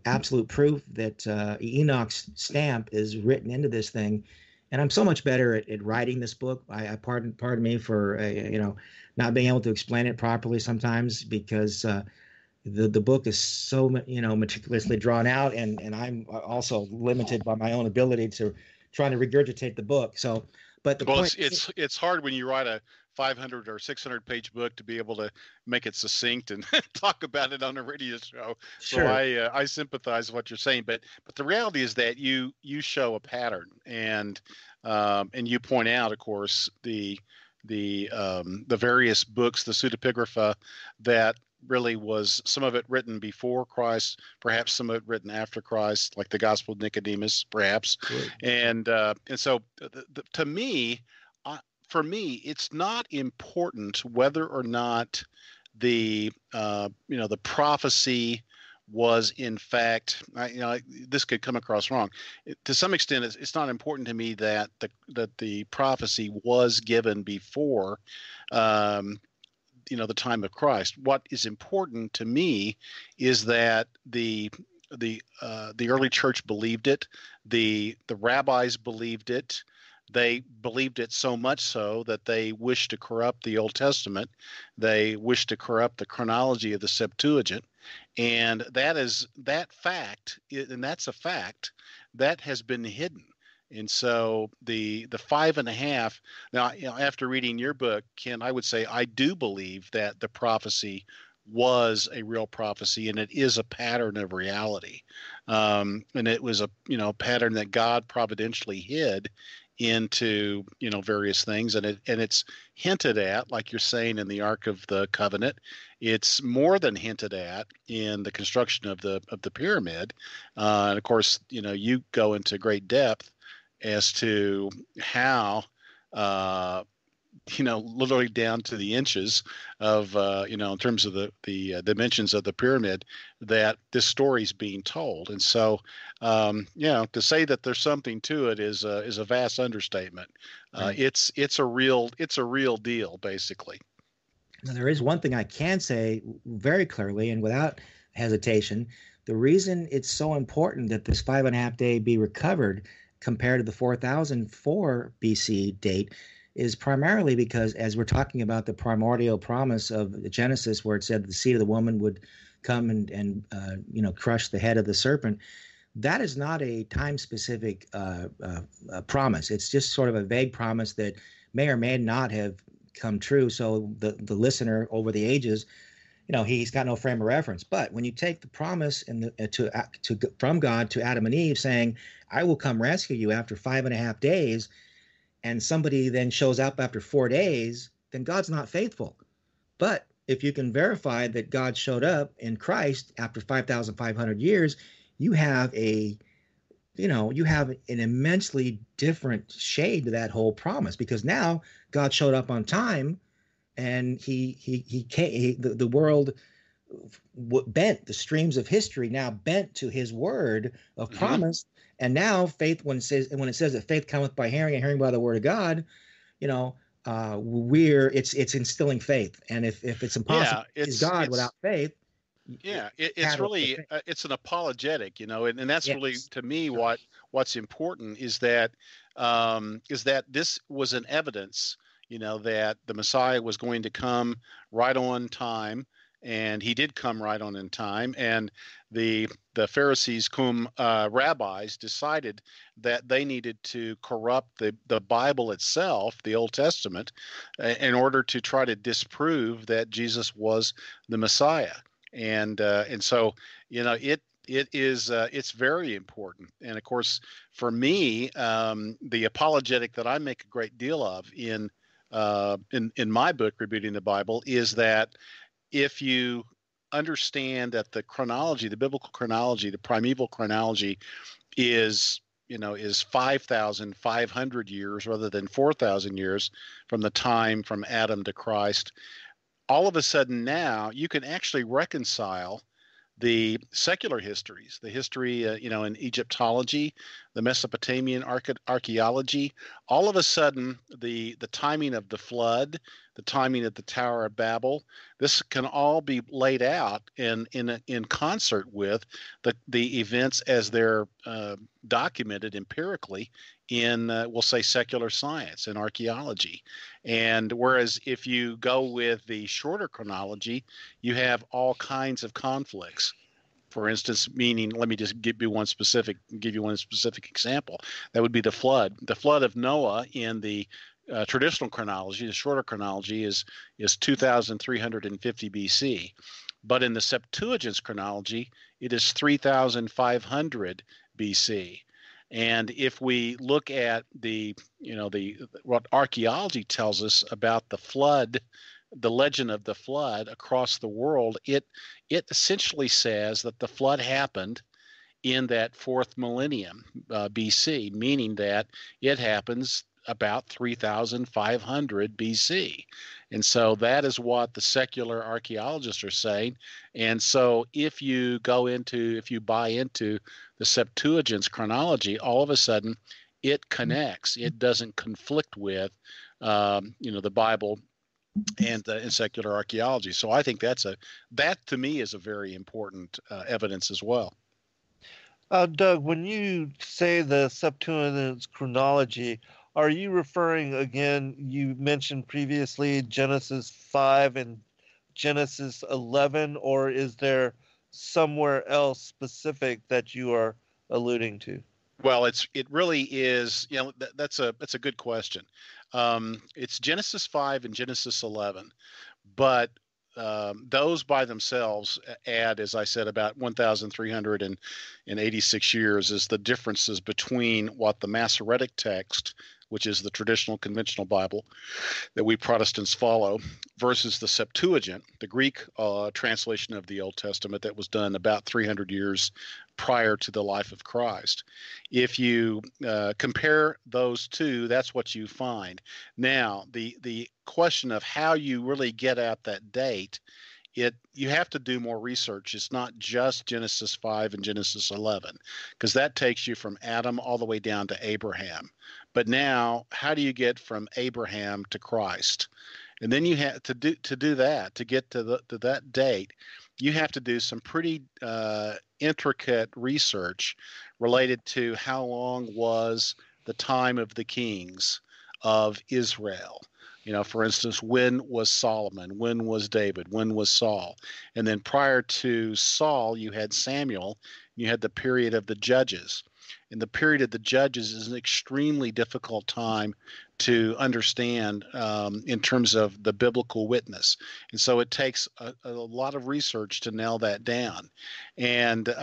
absolute proof that Enoch's stamp is written into this thing. And I'm so much better at writing this book. I pardon me for not being able to explain it properly sometimes, because the book is so meticulously drawn out, and I'm also limited by my own ability to trying to regurgitate the book. So, but the point, it's hard when you write a 500 or 600 page book to be able to make it succinct and talk about it on a radio show. Sure. So I sympathize with what you're saying, but the reality is that you show a pattern, and you point out, of course, the various books, the pseudepigrapha that really was some of it written before Christ, perhaps some of it written after Christ, like the Gospel of Nicodemus, perhaps. Right. And so to me, for me, it's not important whether or not the the prophecy was in fact, this could come across wrong. To some extent, it's not important to me that the prophecy was given before the time of Christ. What is important to me is that the early church believed it. The rabbis believed it. They believed it so much so that they wished to corrupt the Old Testament. They wished to corrupt the chronology of the Septuagint. And that's a fact that has been hidden. And so the 5.5. Now, after reading your book, Ken, I would say I do believe that the prophecy was a real prophecy, and it is a pattern of reality. And it was a pattern that God providentially hid into various things, and it's hinted at, like you're saying, in the Ark of the Covenant. It's more than hinted at in the construction of the pyramid, and of course you go into great depth as to how literally down to the inches of in terms of the dimensions of the pyramid, that this story is being told. And so to say that there's something to it is a vast understatement. Right. It's a real deal, basically. Now, there is one thing I can say very clearly and without hesitation. The reason it's so important that this 5.5 day be recovered compared to the 4004 BC date is primarily because, as we're talking about the primordial promise of Genesis, where it said the seed of the woman would come and crush the head of the serpent, that is not a time-specific promise. It's just sort of a vague promise that may or may not have come true. So the listener over the ages, he's got no frame of reference. But when you take the promise from God to Adam and Eve, saying, "I will come rescue you after 5.5 days," and somebody then shows up after 4 days, then God's not faithful. But if you can verify that God showed up in Christ after 5,500 years, you have an immensely different shade to that whole promise, because now God showed up on time, and the world bent, the streams of history now bent to his word of promise. And now faith, when it says that faith cometh by hearing, and hearing by the word of God, it's instilling faith. And if it's impossible to please God without faith, it's really it's an apologetic, and that's really, to me, what's important is that this was an evidence, that the Messiah was going to come right on time. And he did come right on in time, and the Pharisees, cum rabbis, decided that they needed to corrupt the Bible itself, the Old Testament, in order to try to disprove that Jesus was the Messiah. And so it's very important. And of course, for me, the apologetic that I make a great deal of in my book, Rebuking the Bible, is that if you understand that the chronology, the biblical chronology, the primeval chronology is 5,500 years rather than 4,000 years from Adam to Christ, all of a sudden now you can actually reconcile the secular histories, the history, in Egyptology, the Mesopotamian archaeology. All of a sudden, the timing of the flood, the timing of the Tower of Babel, this can all be laid out in concert with the events as they're documented empirically in, we'll say, secular science and archaeology. And whereas if you go with the shorter chronology, you have all kinds of conflicts. For instance, meaning, let me just give you one specific example. That would be the flood. The flood of Noah in the traditional chronology, the shorter chronology, is 2,350 BC. But in the Septuagint's chronology, it is 3,500 BC. And if we look at what archaeology tells us about the flood the legend of the flood across the world, it essentially says that the flood happened in that fourth millennium BC, meaning that it happens about 3,500 BC. And so that is what the secular archaeologists are saying. And so if you buy into the Septuagint's chronology, all of a sudden it connects. It doesn't conflict with, the Bible and secular archaeology. So I think that to me is a very important evidence as well. Doug, when you say the Septuagint's chronology, are you referring again? You mentioned previously Genesis 5 and Genesis 11, or is there somewhere else specific that you are alluding to? Well, it really is. That's a good question. It's Genesis 5 and Genesis 11, but those by themselves add, as I said, about 1,386 years is the differences between what the Masoretic text, which is the traditional conventional Bible that we Protestants follow, versus the Septuagint, the Greek translation of the Old Testament that was done about 300 years prior to the life of Christ. If you compare those two, that's what you find. Now, the question of how you really get at that date, you have to do more research. It's not just Genesis 5 and Genesis 11, because that takes you from Adam all the way down to Abraham. But now, how do you get from Abraham to Christ? And then you have to do that, to get to that date, you have to do some pretty intricate research related to how long was the time of the kings of Israel. For instance, when was Solomon? When was David? When was Saul? And then prior to Saul, you had Samuel. You had the period of the judges. And the period of the judges is an extremely difficult time to understand in terms of the biblical witness. And so it takes a lot of research to nail that down. And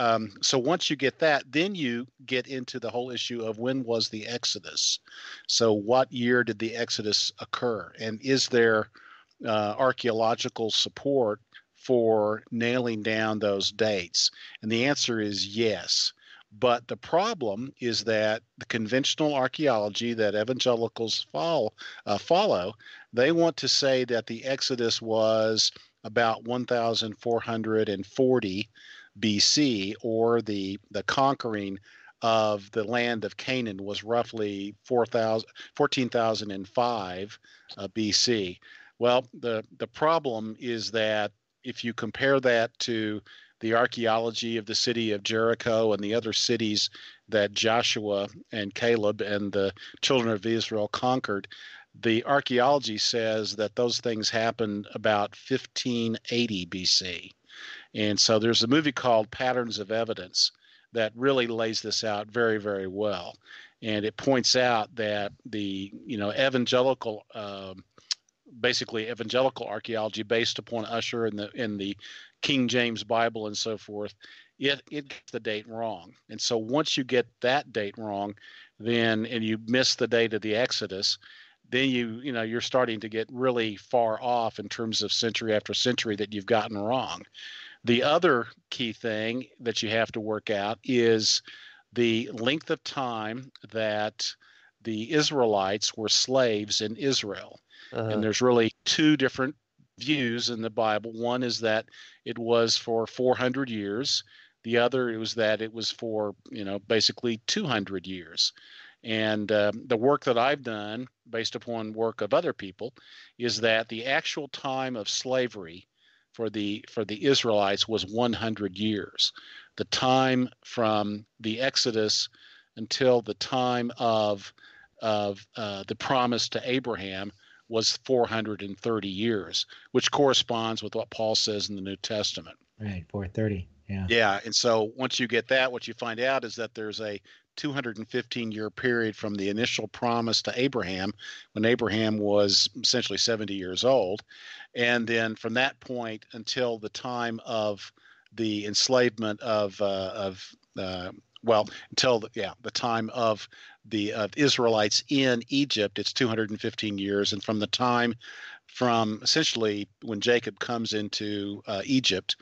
so once you get that, then you get into the whole issue of when was the Exodus? So what year did the Exodus occur? And is there archaeological support for nailing down those dates? And the answer is yes. But the problem is that the conventional archaeology that evangelicals follow, they want to say that the Exodus was about 1,440 BC, or the conquering of the land of Canaan was roughly 14,005 BC. Well, the problem is that if you compare that to the archaeology of the city of Jericho and the other cities that Joshua and Caleb and the children of Israel conquered, the archaeology says that those things happened about 1580 BC. And so there's a movie called Patterns of Evidence that really lays this out very, very well. And it points out that the evangelical archaeology based upon Ussher and the King James Bible and so forth, it gets the date wrong. And so once you get that date wrong, and you miss the date of the Exodus, then you're starting to get really far off in terms of century after century that you've gotten wrong. The other key thing that you have to work out is the length of time that the Israelites were slaves in Israel. And there's really two different views in the Bible. One is that it was for 400 years. The other was that it was for, basically 200 years. And the work that I've done, based upon work of other people, is that the actual time of slavery for the Israelites was 100 years. The time from the Exodus until the time of the promise to Abraham was 430 years, which corresponds with what Paul says in the New Testament. Right, 430, yeah. Yeah, and so once you get that, what you find out is that there's a 215-year period from the initial promise to Abraham, when Abraham was essentially 70 years old, and then from that point until the time of the enslavement until the time of the Israelites in Egypt, it's 215 years. And from the time from essentially when Jacob comes into Egypt.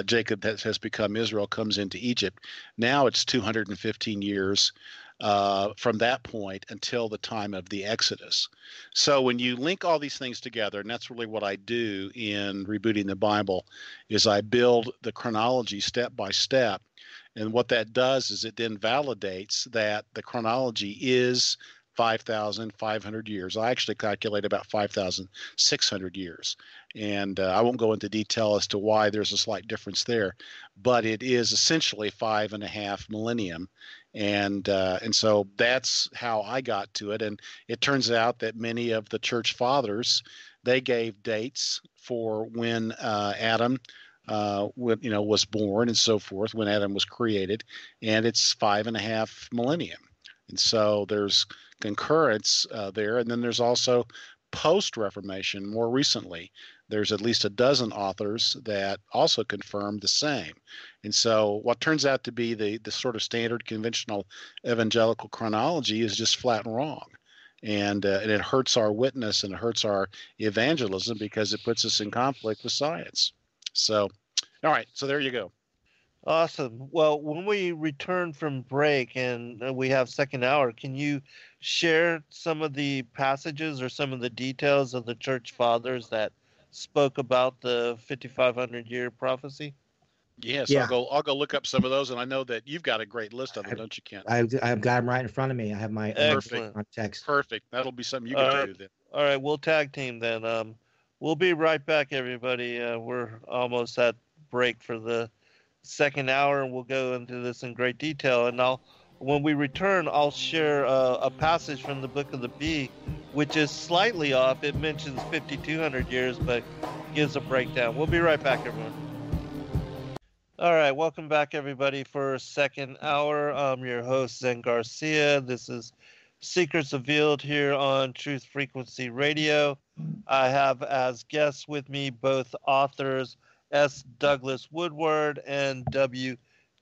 Jacob has become Israel, comes into Egypt. Now it's 215 years from that point until the time of the Exodus. So when you link all these things together, and that's really what I do in Rebooting the Bible, is I build the chronology step by step. And what that does is it then validates that the chronology is 5,500 years. I actually calculate about 5,600 years. And I won't go into detail as to why there's a slight difference there, but it is essentially 5.5 millennium. And so that's how I got to it. And it turns out that many of the church fathers, they gave dates for when Adam was born and so forth, when Adam was created, and it's 5.5 millennium. And so there's concurrence there. And then there's also post-Reformation, more recently. There's at least a dozen authors that also confirm the same. And so what turns out to be the sort of standard conventional evangelical chronology is just flat wrong. And it hurts our witness and it hurts our evangelism because it puts us in conflict with science. So, all right. So there you go. Awesome. Well, when we return from break and we have second hour, can you share some of the passages or some of the details of the church fathers that spoke about the 5,500-year prophecy? Yes, Yeah. I'll go look up some of those, and I know that you've got a great list of them, don't you, Kent? I've got them right in front of me. I have my Excellent. on text. Perfect. That'll be something you can do then. All right, we'll tag team then. We'll be right back, everybody. We're almost at break for the second hour, and we'll go into this in great detail. And when we return, I'll share a passage from the Book of the Bee, which is slightly off. It mentions 5,200 years, but gives a breakdown. We'll be right back, everyone. All right, welcome back, everybody, for second hour. I'm your host, Zen Garcia. This is Secrets Revealed here on Truth Frequency Radio. I have as guests with me both authors S. Douglas Woodward and W.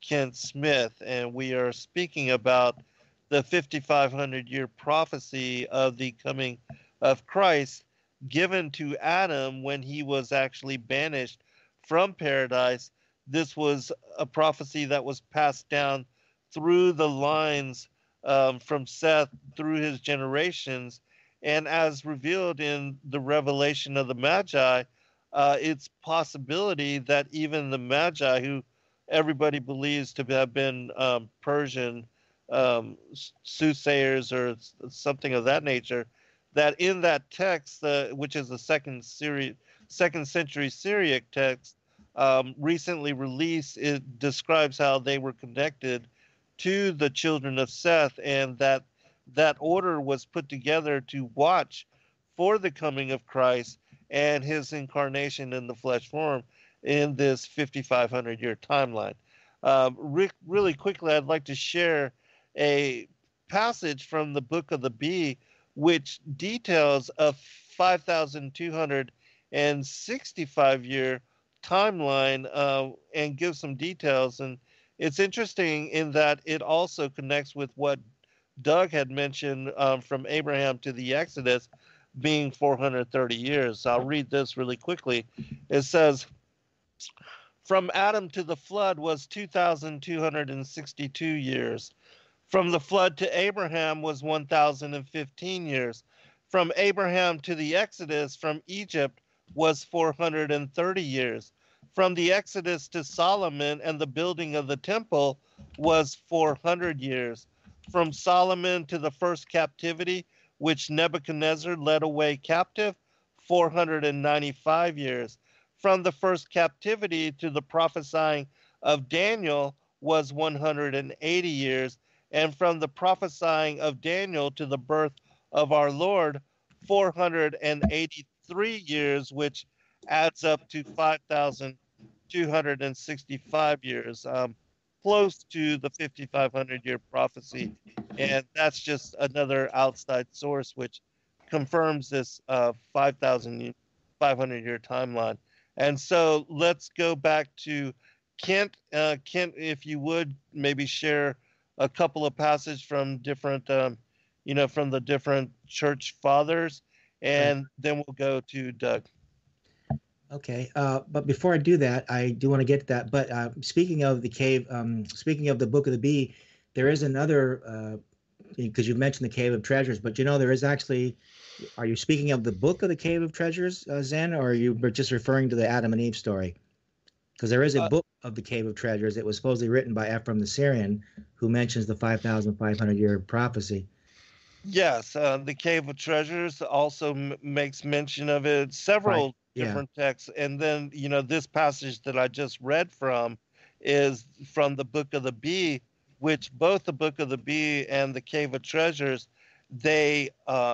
Kent Smith, and we are speaking about the 5,500-year prophecy of the coming of Christ given to Adam when he was actually banished from paradise. This was a prophecy that was passed down through the lines from Seth through his generations, and as revealed in the revelation of the Magi, it's possibility that even the Magi, who everybody believes to have been Persian soothsayers or something of that nature, that in that text, which is the second century Syriac text, recently released, it describes how they were connected to the children of Seth, and that order was put together to watch for the coming of Christ and his incarnation in the flesh form in this 5,500-year timeline. Really quickly, I'd like to share a passage from the Book of the Bee, which details a 5,265-year timeline and gives some details. And it's interesting in that it also connects with what Doug had mentioned from Abraham to the Exodus being 430 years. I'll read this really quickly. It says, from Adam to the flood was 2,262 years. From the flood to Abraham was 1,015 years. From Abraham to the Exodus from Egypt was 430 years. From the Exodus to Solomon and the building of the temple was 400 years. From Solomon to the first captivity, which Nebuchadnezzar led away captive, 495 years. From the first captivity to the prophesying of Daniel was 180 years. And from the prophesying of Daniel to the birth of our Lord, 483 years, which adds up to 5,265 years, close to the 5,500-year prophecy. And that's just another outside source which confirms this 5,500-year timeline. And so let's go back to Kent. Kent, if you would, maybe share a couple of passages from different, from the different church fathers, and then we'll go to Doug. Okay, but before I do that, I do want to get to that. But speaking of the cave, speaking of the Book of the Bee, there is another, because you mentioned the Cave of Treasures, but there is actually, are you speaking of the Book of the Cave of Treasures, Zen, or are you just referring to the Adam and Eve story? Because there is a book of the Cave of Treasures. It was supposedly written by Ephraim the Syrian, who mentions the 5,500-year prophecy. Yes, the Cave of Treasures also makes mention of it, several different texts. And then, this passage that I just read from is from the Book of the Bee, which both the Book of the Bee and the Cave of Treasures, they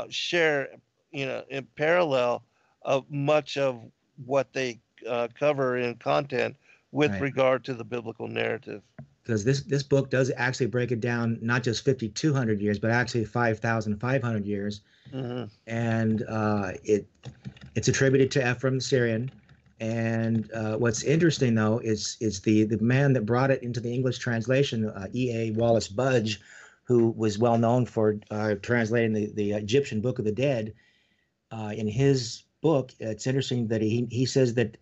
share, in parallel of much of what they cover in content with regard to the biblical narrative. Because this book does actually break it down, not just 5,200 years, but actually 5,500 years. Mm-hmm. And it's attributed to Ephraim the Syrian. And what's interesting, though, is the man that brought it into the English translation, E.A. Wallace Budge, who was well known for translating the Egyptian Book of the Dead. In his book, it's interesting that he says that,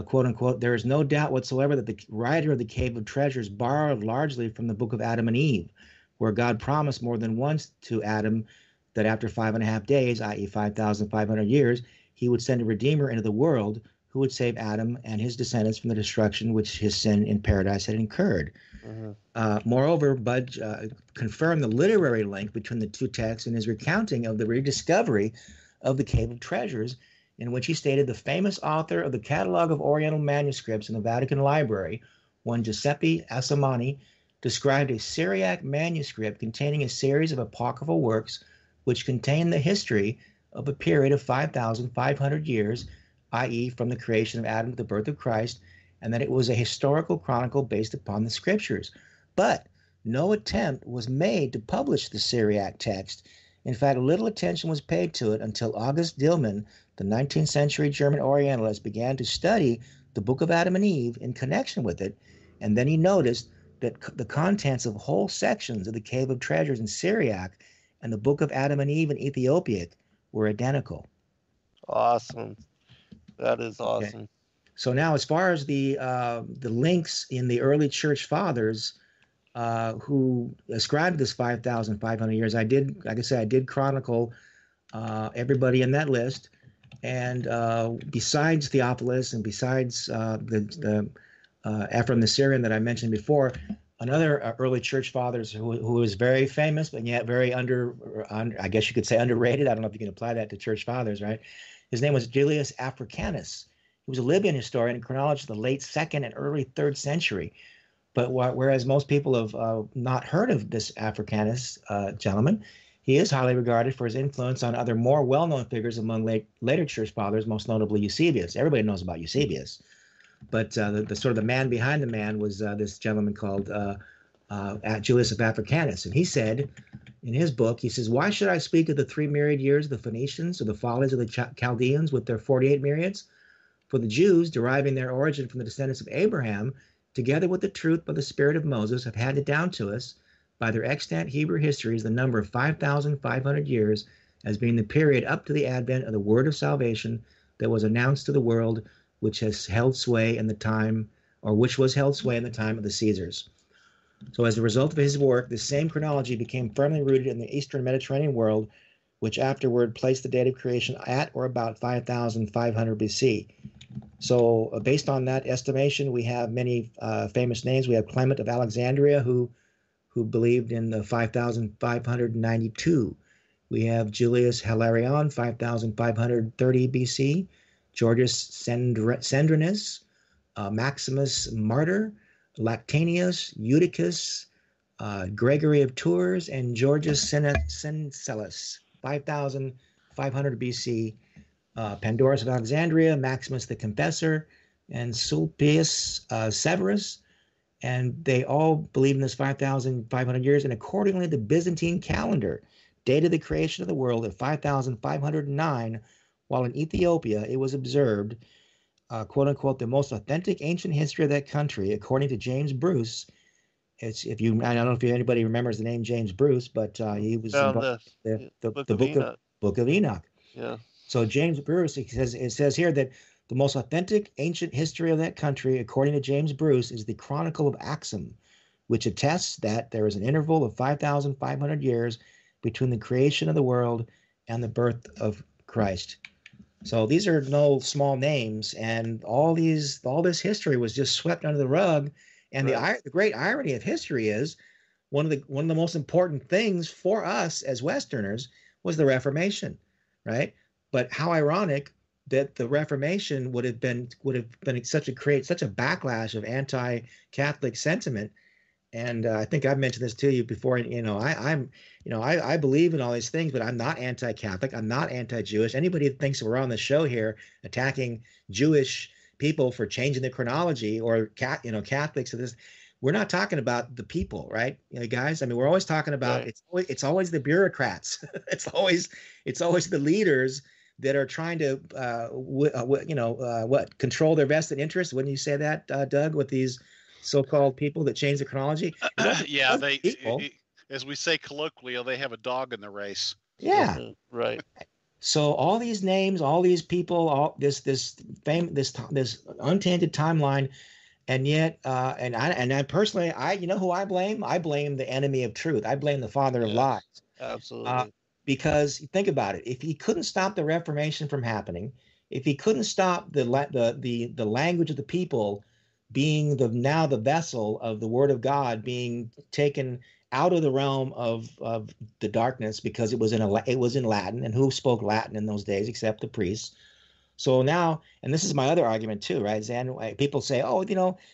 quote unquote, there is no doubt whatsoever that the writer of the Cave of Treasures borrowed largely from the Book of Adam and Eve, where God promised more than once to Adam that after 5.5 days, i.e. 5,500 years, he would send a Redeemer into the world who would save Adam and his descendants from the destruction which his sin in paradise had incurred. Mm-hmm. Moreover, Budge confirmed the literary link between the two texts in his recounting of the rediscovery of the Cave of Treasures, in which he stated the famous author of the Catalogue of Oriental Manuscripts in the Vatican Library, one Giuseppe Assamani, described a Syriac manuscript containing a series of apocryphal works which contain the history of a period of 5,500 years, i.e. from the creation of Adam to the birth of Christ, and that it was a historical chronicle based upon the scriptures. But no attempt was made to publish the Syriac text. In fact, little attention was paid to it until August Dillmann, the 19th century German Orientalist, began to study the Book of Adam and Eve in connection with it, and then he noticed that the contents of whole sections of the Cave of Treasures in Syriac and the Book of Adam and Eve in Ethiopic were identical. Awesome. That is awesome. Okay. So now, as far as the links in the early church fathers who ascribed this 5,500 years, I did chronicle everybody in that list. And besides Theophilus and besides the Ephraim the Syrian that I mentioned before, another early church fathers who was very famous, but yet very I guess you could say underrated. I don't know if you can apply that to church fathers, right? His name was Julius Africanus. He was a Libyan historian and chronologist of the late 2nd and early 3rd century. But whereas most people have not heard of this Africanus gentleman, he is highly regarded for his influence on other more well-known figures among later church fathers, most notably Eusebius. Everybody knows about Eusebius. But the sort of the man behind the man was this gentleman called Julius of Africanus. And he said in his book, he says, "Why should I speak of the 3 myriad years of the Phoenicians or the follies of the Chaldeans with their 48 myriads? For the Jews, deriving their origin from the descendants of Abraham, together with the truth by the spirit of Moses, have handed down to us, by their extant Hebrew histories, the number of 5,500 years as being the period up to the advent of the word of salvation that was announced to the world, which has held sway in the time, or which was held sway in the time of the Caesars." So as a result of his work, this same chronology became firmly rooted in the Eastern Mediterranean world, which afterward placed the date of creation at or about 5,500 BC. So based on that estimation, we have many famous names. We have Clement of Alexandria, who believed in the 5,592. We have Julius Hilarion, 5,530 BC, Georgius Sandrinus, Maximus Martyr, Lactanius, Eutychus, Gregory of Tours, and Georgius Syncellus, 5,500 BC, Pandorus of Alexandria, Maximus the Confessor, and Sulpius Severus. And they all believe in this 5,500 years. And accordingly, the Byzantine calendar dated the creation of the world at 5,509, while in Ethiopia it was observed, quote unquote, the most authentic ancient history of that country, according to James Bruce. I don't know if anybody remembers the name James Bruce, but he was in the Book of Enoch. Yeah. So James Bruce, it says here that the most authentic ancient history of that country, according to James Bruce, is the Chronicle of Axum, which attests that there is an interval of 5,500 years between the creation of the world and the birth of Christ. So these are no small names, and all this history was just swept under the rug. And the great irony of history is one of the most important things for us as Westerners was the Reformation, right? But how ironic that the Reformation would have been create such a backlash of anti-Catholic sentiment. And I think I've mentioned this to you before. I believe in all these things, but I'm not anti-Catholic. I'm not anti-Jewish. Anybody that thinks we're on the show here attacking Jewish people for changing the chronology or Catholics, we're not talking about the people, right? Guys. I mean, we're always talking about it's always the bureaucrats. it's always the leaders that are trying to control their vested interests. Wouldn't you say that, Doug? With these so-called people that change the chronology. Yeah, as we say colloquially, they have a dog in the race. Yeah, right. So all these names, all these people, all this untainted timeline, and yet, and I personally, you know who I blame? I blame the enemy of truth. I blame the father of lies. Absolutely. Because think about it, if he couldn't stop the Reformation from happening, if he couldn't stop the language of the people being the vessel of the word of God being taken out of the realm of the darkness, because it was in Latin, and who spoke Latin in those days except the priests. So now, and this is my other argument too, right, Zan? People say, oh,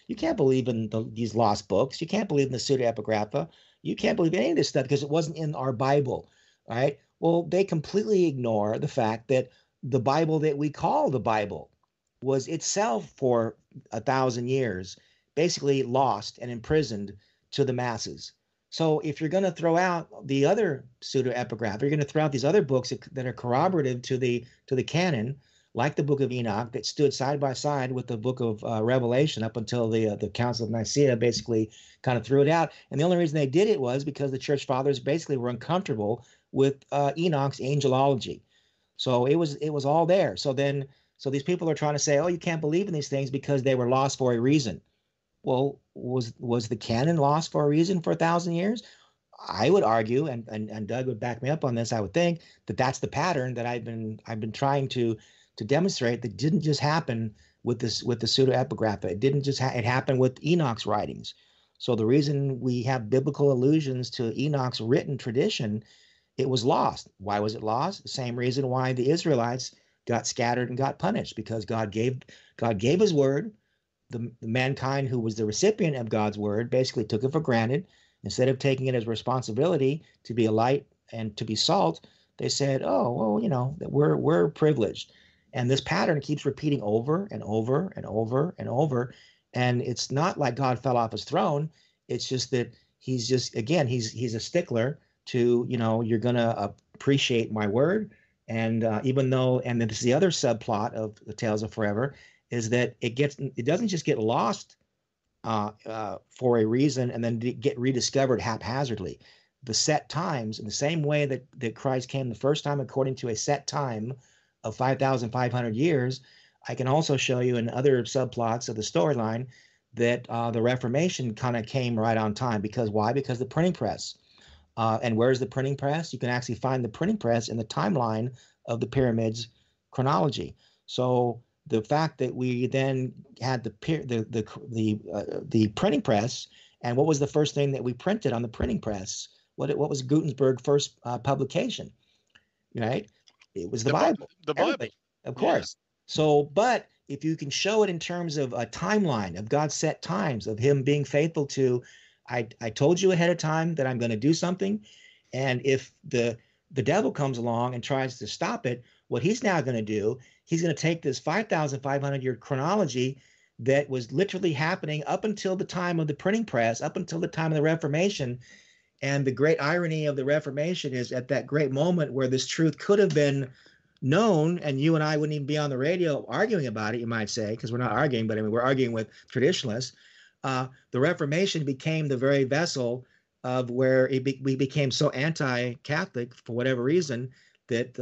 you can't believe in these lost books. You can't believe in the pseudepigrapha. You can't believe in any of this stuff because it wasn't in our Bible, right? Well, they completely ignore the fact that the Bible that we call the Bible was itself for 1,000 years basically lost and imprisoned to the masses. So if you're going to throw out the other pseudepigrapha, you're going to throw out these other books that are corroborative to the canon, like the Book of Enoch, that stood side by side with the Book of Revelation up until the Council of Nicaea basically kind of threw it out. And the only reason they did it was because the church fathers basically were uncomfortable with Enoch's angelology. So it was all there. So these people are trying to say, oh, you can't believe in these things because they were lost for a reason. Well, was the canon lost for a reason for 1,000 years? I would argue, and Doug would back me up on this, I would think that that's the pattern that I've been trying to demonstrate, that didn't just happen with the pseudepigrapha. It didn't just it happened with Enoch's writings. So the reason we have biblical allusions to Enoch's written tradition, it was lost. Why was it lost? The same reason why the Israelites got scattered and got punished, because God gave his word. The mankind who was the recipient of God's word basically took it for granted. Instead of taking it as responsibility to be a light and to be salt, they said, oh, well, that we're privileged. And this pattern keeps repeating over and over and over and over. And it's not like God fell off his throne. It's just that he's a stickler to, you're going to appreciate my word. And and this is the other subplot of the Tales of Forever, is that it doesn't just get lost for a reason and then get rediscovered haphazardly. The set times, in the same way that Christ came the first time according to a set time of 5,500 years, I can also show you in other subplots of the storyline that the Reformation kind of came right on time. Because why? Because the printing press. And where's the printing press? You can actually find the printing press in the timeline of the pyramids chronology. So the fact that we then had the printing press, and what was the first thing that we printed on the printing press? What was Gutenberg's first publication? Right? It was the Bible. The Bible, of course. Yeah. So, but if you can show it in terms of a timeline of God's set times, of him being faithful to, I told you ahead of time that I'm going to do something, and if the devil comes along and tries to stop it, what he's now going to do, he's going to take this 5,500 year chronology that was literally happening up until the time of the printing press, up until the time of the Reformation. And the great irony of the Reformation is, at that great moment where this truth could have been known, and you and I wouldn't even be on the radio arguing about it, you might say, because we're not arguing, but I mean, we're arguing with traditionalists. The Reformation became the very vessel of where we became so anti-Catholic for whatever reason that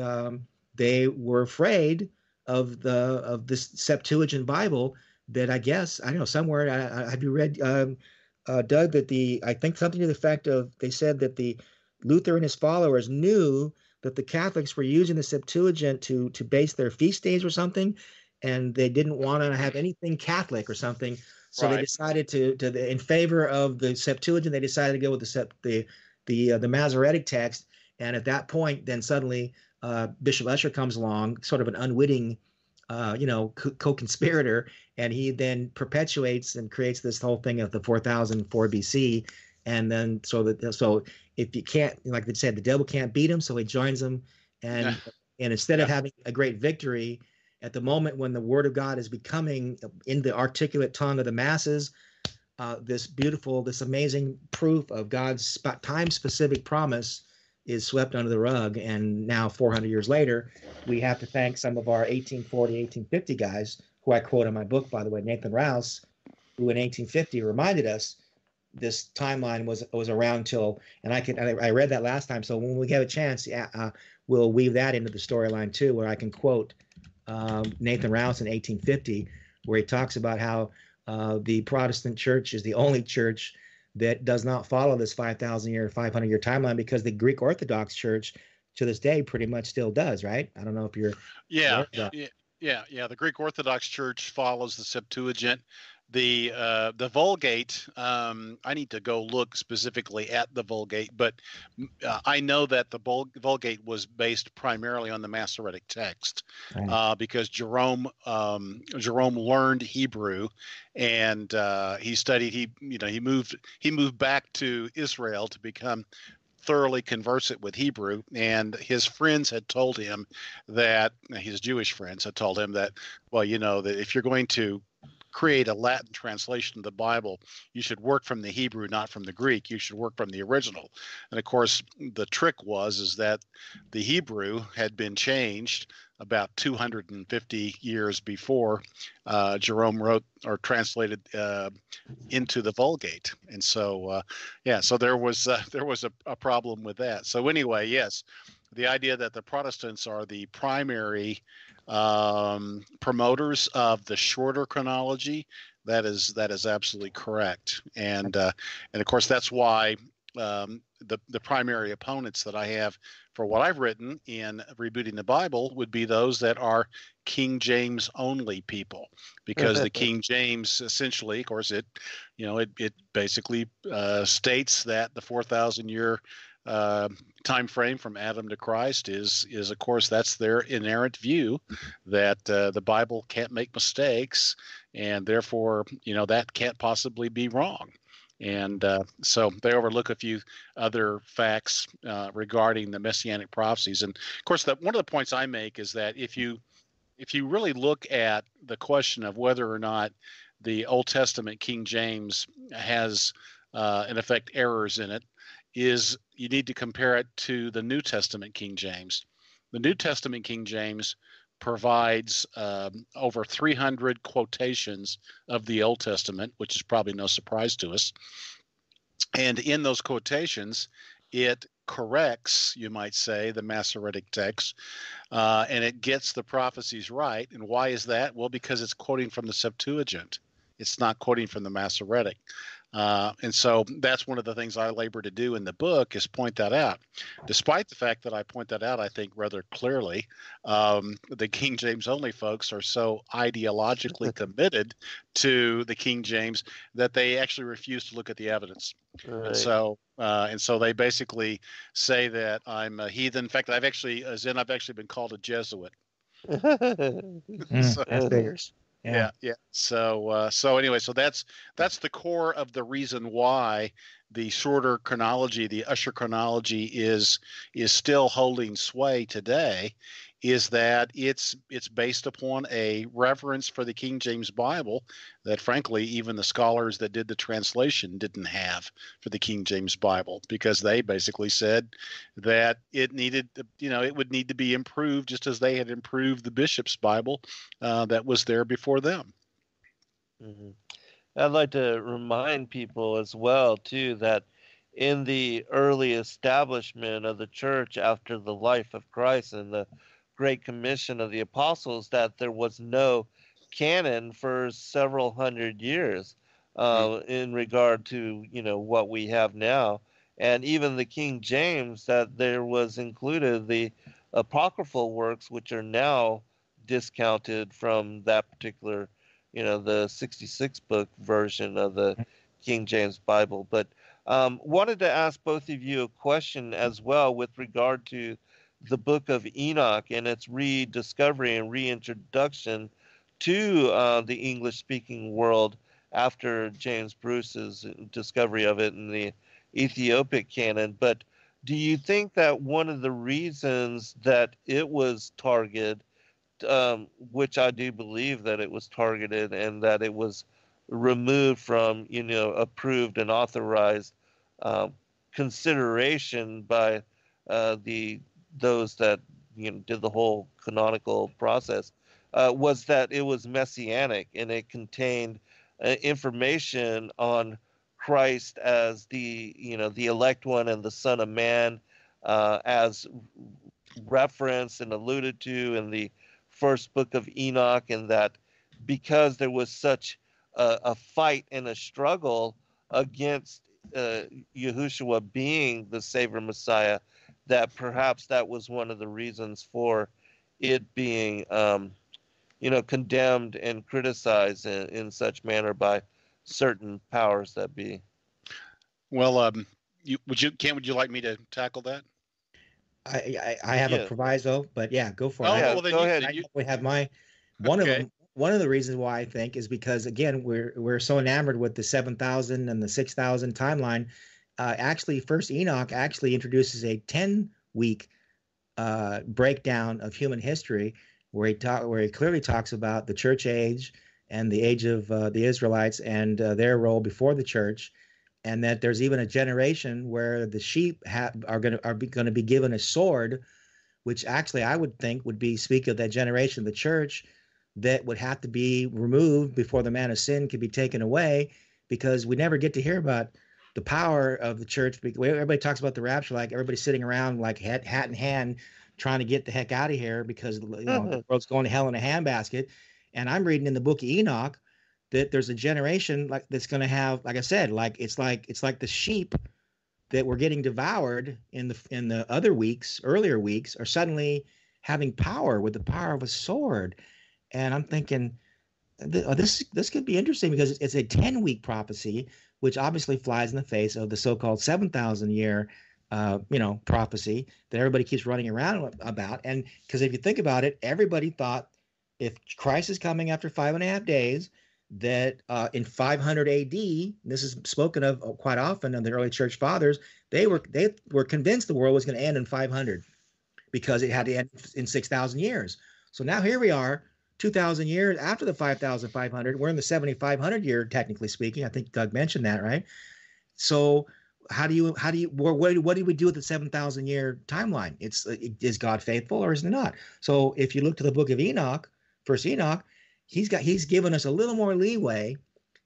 they were afraid of this Septuagint Bible that I guess, I don't know, somewhere, have you read, Doug, that I think something to the effect of, they said that the Luther and his followers knew that the Catholics were using the Septuagint to base their feast days or something, and they didn't want to have anything Catholic or something. So they decided to in favor of the Septuagint, they decided to go with the Masoretic text. And at that point, then suddenly Bishop Ussher comes along, sort of an unwitting, co-conspirator, and he then perpetuates and creates this whole thing of the 4004 BC. And then so if you can't, like they said, the devil can't beat him, so he joins them. And instead of having a great victory at the moment when the word of God is becoming in the articulate tongue of the masses, this amazing proof of God's time-specific promise is swept under the rug. And now 400 years later, we have to thank some of our 1840, 1850 guys, who I quote in my book, by the way, Nathan Rouse, who in 1850 reminded us this timeline was around till, and I read that last time. So when we get a chance, we'll weave that into the storyline too, where I can quote Nathan Rouse in 1850, where he talks about how the Protestant church is the only church that does not follow this 500-year timeline, because the Greek Orthodox Church to this day pretty much still does, right? I don't know if you're the Greek Orthodox Church follows the Septuagint. The Vulgate, I need to go look specifically at the Vulgate, but I know that the Vulgate was based primarily on the Masoretic text, because Jerome learned Hebrew, and he studied. He moved back to Israel to become thoroughly conversant with Hebrew, and his friends had told him that, his Jewish friends had told him that, well, that if you're going to create a Latin translation of the Bible, you should work from the Hebrew, not from the Greek. You should work from the original. And of course, the trick is that the Hebrew had been changed about 250 years before Jerome wrote or translated into the Vulgate. And so, so there was a problem with that. So anyway, yes, the idea that the Protestants are the primary promoters of the shorter chronology, that is absolutely correct. And of course, that's why the primary opponents that I have for what I've written in Rebooting the Bible would be those that are King James only people, because the King James essentially, of course, it basically states that the 4,000-year time frame from Adam to Christ is of course, that's their inerrant view that the Bible can't make mistakes, and therefore that can't possibly be wrong. And so they overlook a few other facts regarding the messianic prophecies. And of course, one of the points I make is that if you really look at the question of whether or not the Old Testament King James has in effect errors in it, is you need to compare it to the New Testament King James. The New Testament King James provides over 300 quotations of the Old Testament, which is probably no surprise to us. And in those quotations, it corrects, you might say, the Masoretic text, and it gets the prophecies right. And why is that? Well, because it's quoting from the Septuagint. It's not quoting from the Masoretic. And so that's one of the things I labor to do in the book, is point that out. Despite the fact that I point that out, I think rather clearly, the King James only folks are so ideologically committed to the King James that they actually refuse to look at the evidence. Right. And so they basically say that I'm a heathen. In fact, I've actually been called a Jesuit. That figures. Yeah. So anyway, so that's the core of the reason why the shorter chronology, the Ussher chronology, is still holding sway today, is that it's based upon a reverence for the King James Bible that, frankly, even the scholars that did the translation didn't have for the King James Bible, because they basically said that it needed, it would need to be improved, just as they had improved the Bishop's Bible that was there before them. Mm-hmm. I'd like to remind people as well, too, that in the early establishment of the church after the life of Christ in the Great Commission of the Apostles, that there was no canon for several hundred years in regard to, what we have now. And even the King James, that there was included the apocryphal works, which are now discounted from that particular, the 66 book version of the King James Bible. But wanted to ask both of you a question as well with regard to the book of Enoch and its rediscovery and reintroduction to the English-speaking world after James Bruce's discovery of it in the Ethiopic canon. But do you think that one of the reasons that it was targeted, which I do believe that it was targeted and that it was removed from, approved and authorized consideration by those that did the whole canonical process, was that it was messianic and it contained information on Christ as the elect one and the Son of Man, as referenced and alluded to in the first book of Enoch, and that because there was such a fight and a struggle against Yahushua being the Savior Messiah, that perhaps that was one of the reasons for it being, condemned and criticized in such manner by certain powers that be. Well, Ken, would you like me to tackle that? I have a proviso, but yeah, go for it. Well, then go ahead. We have one of them. One of the reasons why I think is because, again, we're so enamored with the 7,000 and the 6,000 timeline. Actually, First Enoch actually introduces a 10-week breakdown of human history, where he clearly talks about the church age and the age of the Israelites and their role before the church, and that there's even a generation where the sheep are going to be given a sword, which actually I would think would be speak of that generation of the church that would have to be removed before the man of sin could be taken away, because we never get to hear about the power of the church. Everybody talks about the rapture like everybody's sitting around like hat in hand trying to get the heck out of here because the world's going to hell in a handbasket. And I'm reading in the book of Enoch that there's a generation like that's going to have, like I said, it's like the sheep that were getting devoured in the earlier weeks are suddenly having power with the power of a sword. And I'm thinking this could be interesting because it's a 10-week prophecy, which obviously flies in the face of the so-called 7,000 year prophecy that everybody keeps running around about. And because if you think about it, everybody thought if Christ is coming after 5.5 days, that in 500 AD, this is spoken of quite often in the early church fathers, they were convinced the world was going to end in 500 because it had to end in 6,000 years. So now here we are, 2,000 years after the 5,500. We're in the 7,500 year, technically speaking. I think Doug mentioned that, right? So what do we do with the 7,000 year timeline? Is God faithful or is it not? So if you look to the book of Enoch, First Enoch, he's given us a little more leeway.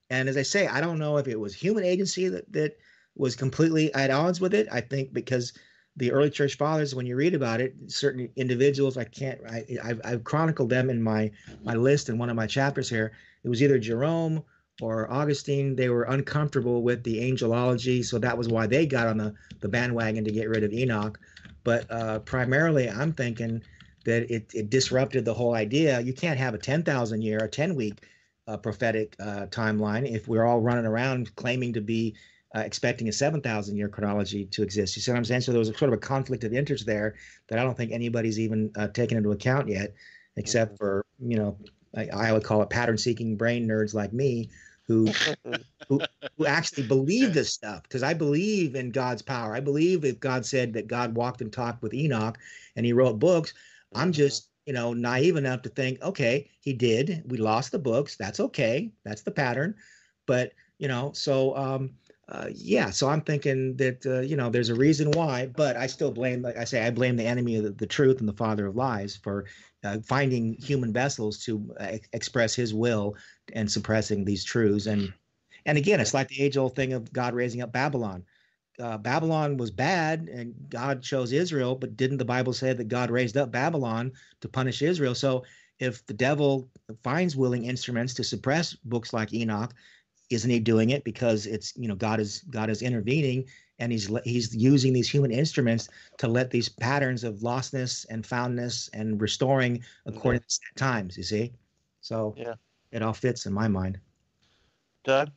And as I say, I don't know if it was human agency that was completely at odds with it. I think because the early church fathers, when you read about it, certain individuals, I've chronicled them in my list in one of my chapters here. It was either Jerome or Augustine. They were uncomfortable with the angelology, so that was why they got on the bandwagon to get rid of Enoch. But primarily, I'm thinking that it disrupted the whole idea. You can't have a 10,000 year, a 10-week prophetic timeline if we're all running around claiming to be expecting a 7,000 year chronology to exist. You see what I'm saying? So there was sort of a conflict of interest there that I don't think anybody's even taken into account yet, except for, I would call it pattern-seeking brain nerds like me who actually believe this stuff, because I believe in God's power. I believe if God said that God walked and talked with Enoch and he wrote books, I'm just, naive enough to think, okay, he did. We lost the books. That's okay. That's the pattern. But, so I'm thinking that, there's a reason why, but I still blame, like I say, I blame the enemy of the truth and the father of lies for finding human vessels to express his will and suppressing these truths. And again, it's like the age-old thing of God raising up Babylon. Babylon was bad and God chose Israel, but didn't the Bible say that God raised up Babylon to punish Israel? So if the devil finds willing instruments to suppress books like Enoch, isn't he doing it because it's, God is intervening, and he's using these human instruments to let these patterns of lostness and foundness and restoring according to times, you see? So it all fits in my mind. Doug?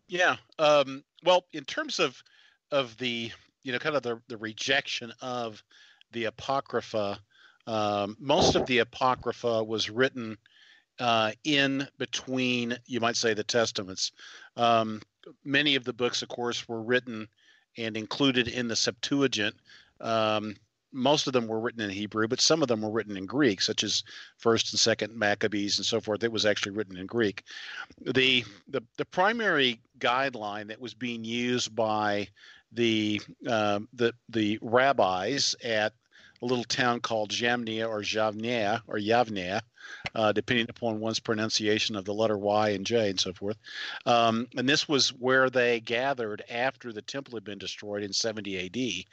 Yeah. Well, in terms of the, kind of the rejection of the Apocrypha, most of the Apocrypha was written in between, you might say, the Testaments. Many of the books, of course, were written and included in the Septuagint. Most of them were written in Hebrew, but some of them were written in Greek, such as First and Second Maccabees and so forth. It was actually written in Greek. The primary guideline that was being used by the rabbis at a little town called Jamnia or Yavnea, depending upon one's pronunciation of the letter Y and J and so forth. And this was where they gathered after the temple had been destroyed in 70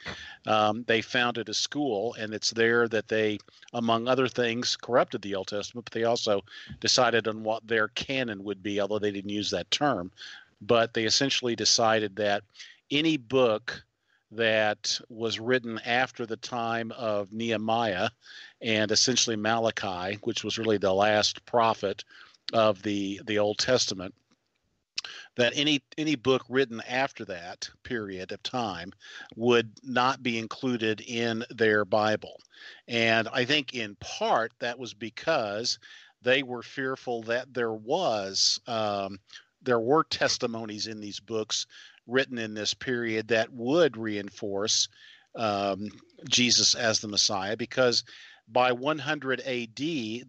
AD. They founded a school, and it's there that they, among other things, corrupted the Old Testament, but they also decided on what their canon would be, although they didn't use that term. But they essentially decided that any book that was written after the time of Nehemiah and essentially Malachi, which was really the last prophet of the Old Testament, that any book written after that period of time would not be included in their Bible. And I think in part that was because they were fearful that there were testimonies in these books written in this period that would reinforce Jesus as the Messiah, because by 100 AD,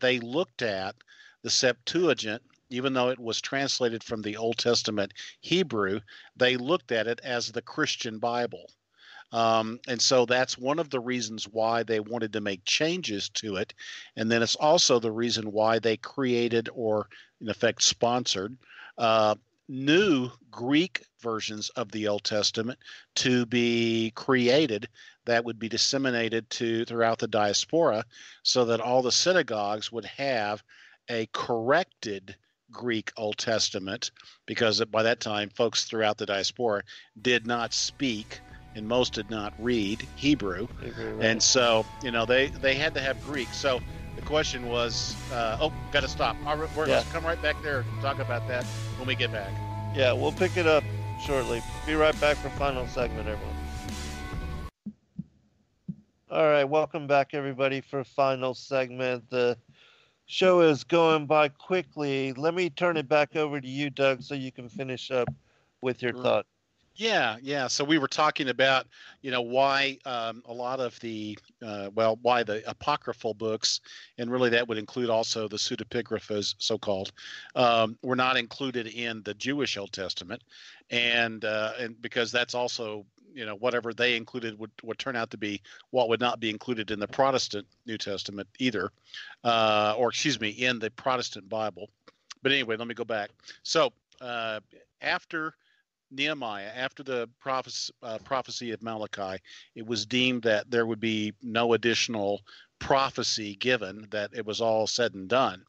they looked at the Septuagint, even though it was translated from the Old Testament Hebrew, they looked at it as the Christian Bible. And so that's one of the reasons why they wanted to make changes to it. And then it's also the reason why they created, or in effect sponsored, new Greek versions of the Old Testament to be created that would be disseminated throughout the diaspora, so that all the synagogues would have a corrected Greek Old Testament, because by that time folks throughout the diaspora did not speak and most did not read Hebrew. Right. And so they had to have Greek. So the question was, got to stop. We'll come right back there and talk about that when we get back. Yeah, we'll pick it up shortly. Be right back for final segment, everyone. All right, welcome back, everybody, for final segment. The show is going by quickly. Let me turn it back over to you, Doug, so you can finish up with your thought. Yeah. So we were talking about, why a lot of why the apocryphal books, and really that would include also the pseudepigraphas, so-called, were not included in the Jewish Old Testament, and because that's also, whatever they included would turn out to be what would not be included in the Protestant New Testament either, in the Protestant Bible. But anyway, let me go back. So after Nehemiah, after the prophecy of Malachi, it was deemed that there would be no additional prophecy given, that it was all said and done.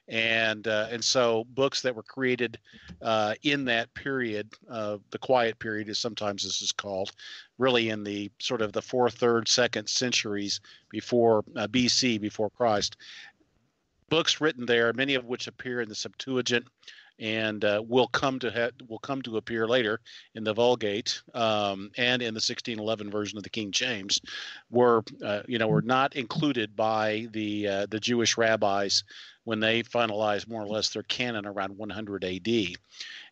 And so books that were created in that period, the quiet period, as sometimes this is called, really in the sort of the 4th, 3rd, 2nd centuries before BC, before Christ, books written there, many of which appear in the Septuagint, and will come to appear later in the Vulgate and in the 1611 version of the King James, were not included by the Jewish rabbis when they finalized more or less their canon around 100 AD,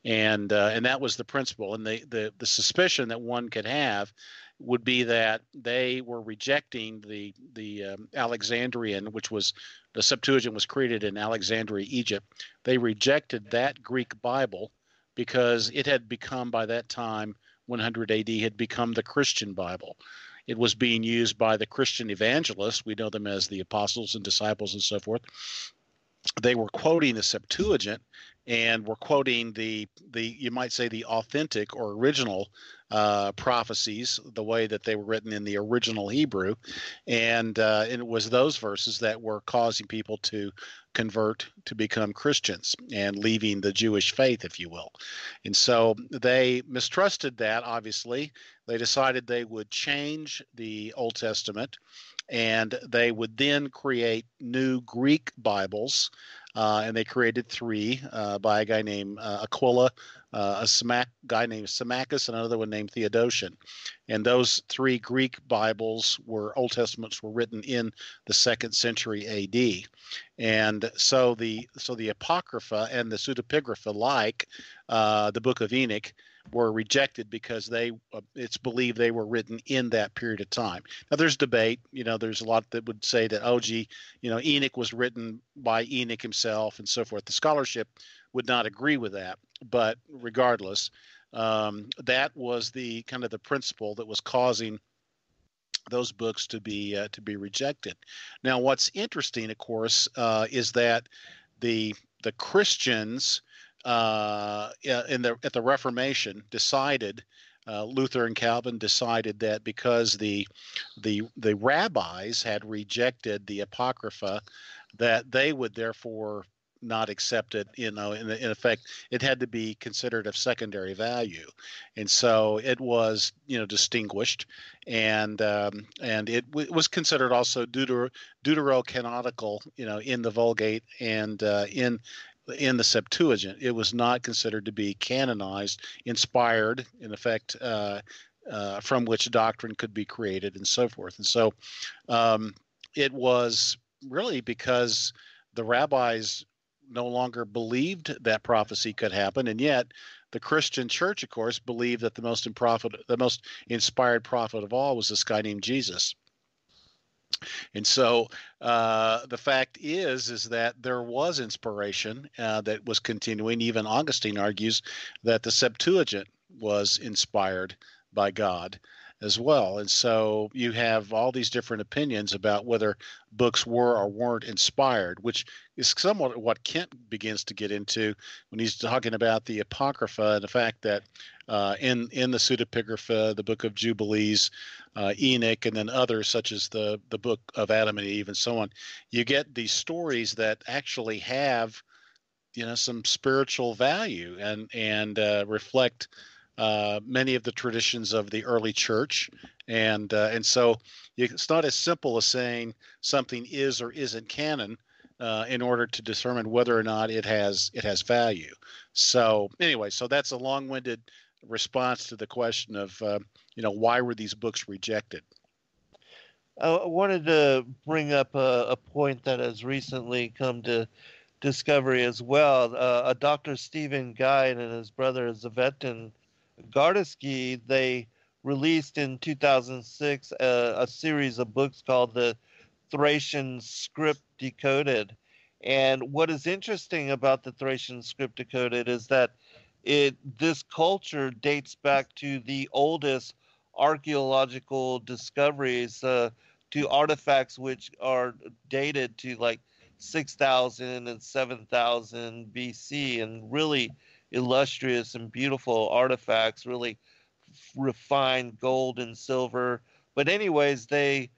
and that was the principle. And the suspicion that one could have would be that they were rejecting the Alexandrian, which was the Septuagint was created in Alexandria, Egypt. They rejected that Greek Bible because it had become, by that time, 100 AD, had become the Christian Bible. It was being used by the Christian evangelists. We know them as the apostles and disciples and so forth. They were quoting the Septuagint, and were quoting the you might say the authentic or original prophecies, the way that they were written in the original Hebrew, and it was those verses that were causing people to convert to become Christians and leaving the Jewish faith, if you will. And so they mistrusted that. Obviously, they decided they would change the Old Testament, and they would then create new Greek Bibles. And they created three by a guy named Aquila, guy named Symmachus, and another one named Theodotion. And those three Greek Bibles Old Testaments were written in the 2nd century A.D. And so the Apocrypha and the Pseudepigrapha, like the Book of Enoch, were rejected because it's believed they were written in that period of time. Now there's debate, there's a lot that would say that, Enoch was written by Enoch himself and so forth. The scholarship would not agree with that, but regardless, that was the kind of the principle that was causing those books to be rejected. Now, what's interesting, of course, is that the Christians at the Reformation decided, Luther and Calvin decided that because the rabbis had rejected the Apocrypha, that they would therefore not accept it. In effect, it had to be considered of secondary value, and so it was distinguished, and it was considered also deuterocanonical, in the Vulgate and in the Septuagint. It was not considered to be canonized, inspired, in effect, from which doctrine could be created and so forth. And so it was really because the rabbis no longer believed that prophecy could happen, and yet the Christian church, of course, believed that the most inspired prophet of all was this guy named Jesus. And so the fact is that there was inspiration that was continuing. Even Augustine argues that the Septuagint was inspired by God as well. And so you have all these different opinions about whether books were or weren't inspired, which is somewhat what Kent begins to get into when he's talking about the Apocrypha and the fact that in the Pseudepigrapha, the Book of Jubilees, Enoch, and then others such as the Book of Adam and Eve and so on, you get these stories that actually have some spiritual value and reflect many of the traditions of the early church, and so it's not as simple as saying something is or isn't canon in order to determine whether or not it has value. So anyway, so that's a long-winded response to the question of why were these books rejected. I wanted to bring up a point that has recently come to discovery as well. A Dr. Stephen Guide and his brother Zavetin Garcia, they released in 2006 a series of books called the Thracian Script Decoded. And what is interesting about the Thracian Script Decoded is that this culture dates back to the oldest archaeological discoveries, to artifacts which are dated to like 6,000 and 7,000 BC, and really illustrious and beautiful artifacts, really refined gold and silver. But anyways, they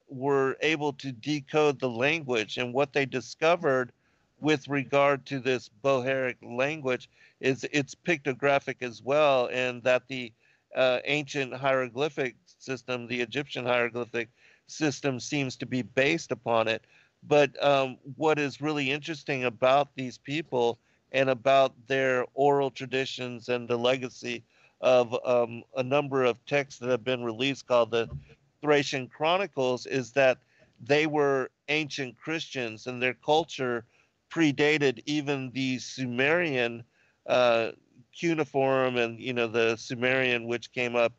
were able to decode the language, and what they discovered with regard to this Bohairic language is it's pictographic as well, and that the ancient hieroglyphic system, the Egyptian hieroglyphic system, seems to be based upon it. But what is really interesting about these people and about their oral traditions and the legacy of a number of texts that have been released called the Thracian Chronicles is that they were ancient Christians, and their culture predated even the Sumerian cuneiform and the Sumerian, which came up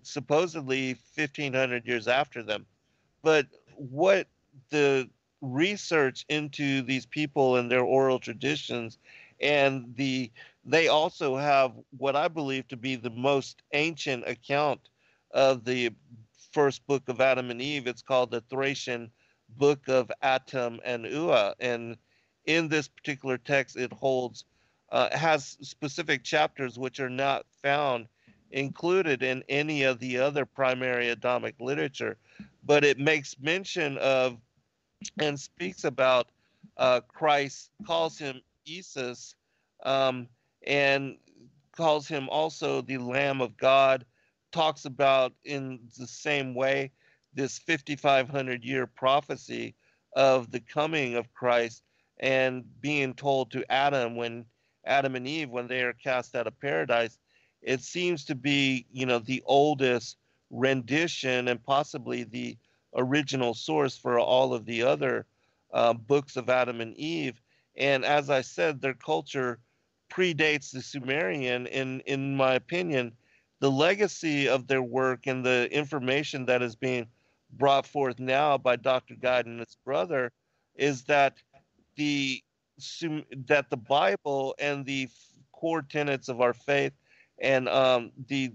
supposedly 1,500 years after them. But what the research into these people and their oral traditions, and they also have what I believe to be the most ancient account of the first book of Adam and Eve. It's called the Thracian Book of Atum and Ua, and in this particular text, it holds, has specific chapters which are not found included in any of the other primary Adamic literature, but it makes mention of and speaks about Christ, calls him Jesus, and calls him also the Lamb of God, talks about in the same way this 5,500-year prophecy of the coming of Christ and being told to Adam and Eve, when they are cast out of paradise. It seems to be, the oldest rendition and possibly the original source for all of the other books of Adam and Eve. And as I said, their culture predates the Sumerian. In my opinion, the legacy of their work and the information that is being brought forth now by Dr. Guide and his brother is that the Bible and the core tenets of our faith and the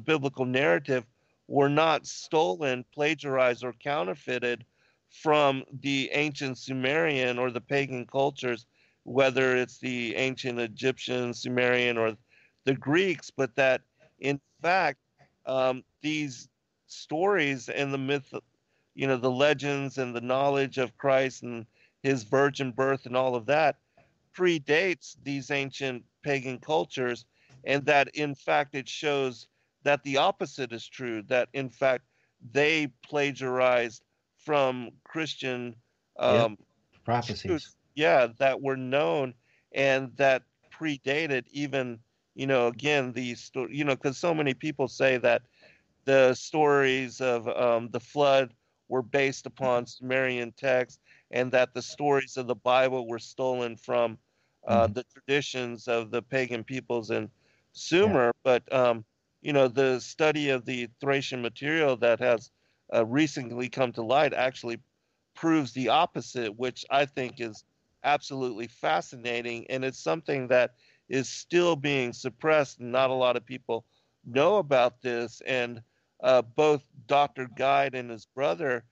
biblical narrative were not stolen, plagiarized, or counterfeited from the ancient Sumerian or the pagan cultures, whether it's the ancient Egyptian, Sumerian, or the Greeks, but that in fact these stories and the myth, the legends and the knowledge of Christ and his virgin birth and all of that predates these ancient pagan cultures, and that in fact it shows that the opposite is true, that in fact they plagiarized from Christian prophecies. truths, that were known and that predated even, again, because so many people say that the stories of the flood were based upon Sumerian texts and that the stories of the Bible were stolen from the traditions of the pagan peoples in Sumer. But the study of the Thracian material that has recently come to light actually proves the opposite, which I think is absolutely fascinating. And it's something that is still being suppressed, and not a lot of people know about this. And both Dr. Guide and his brother,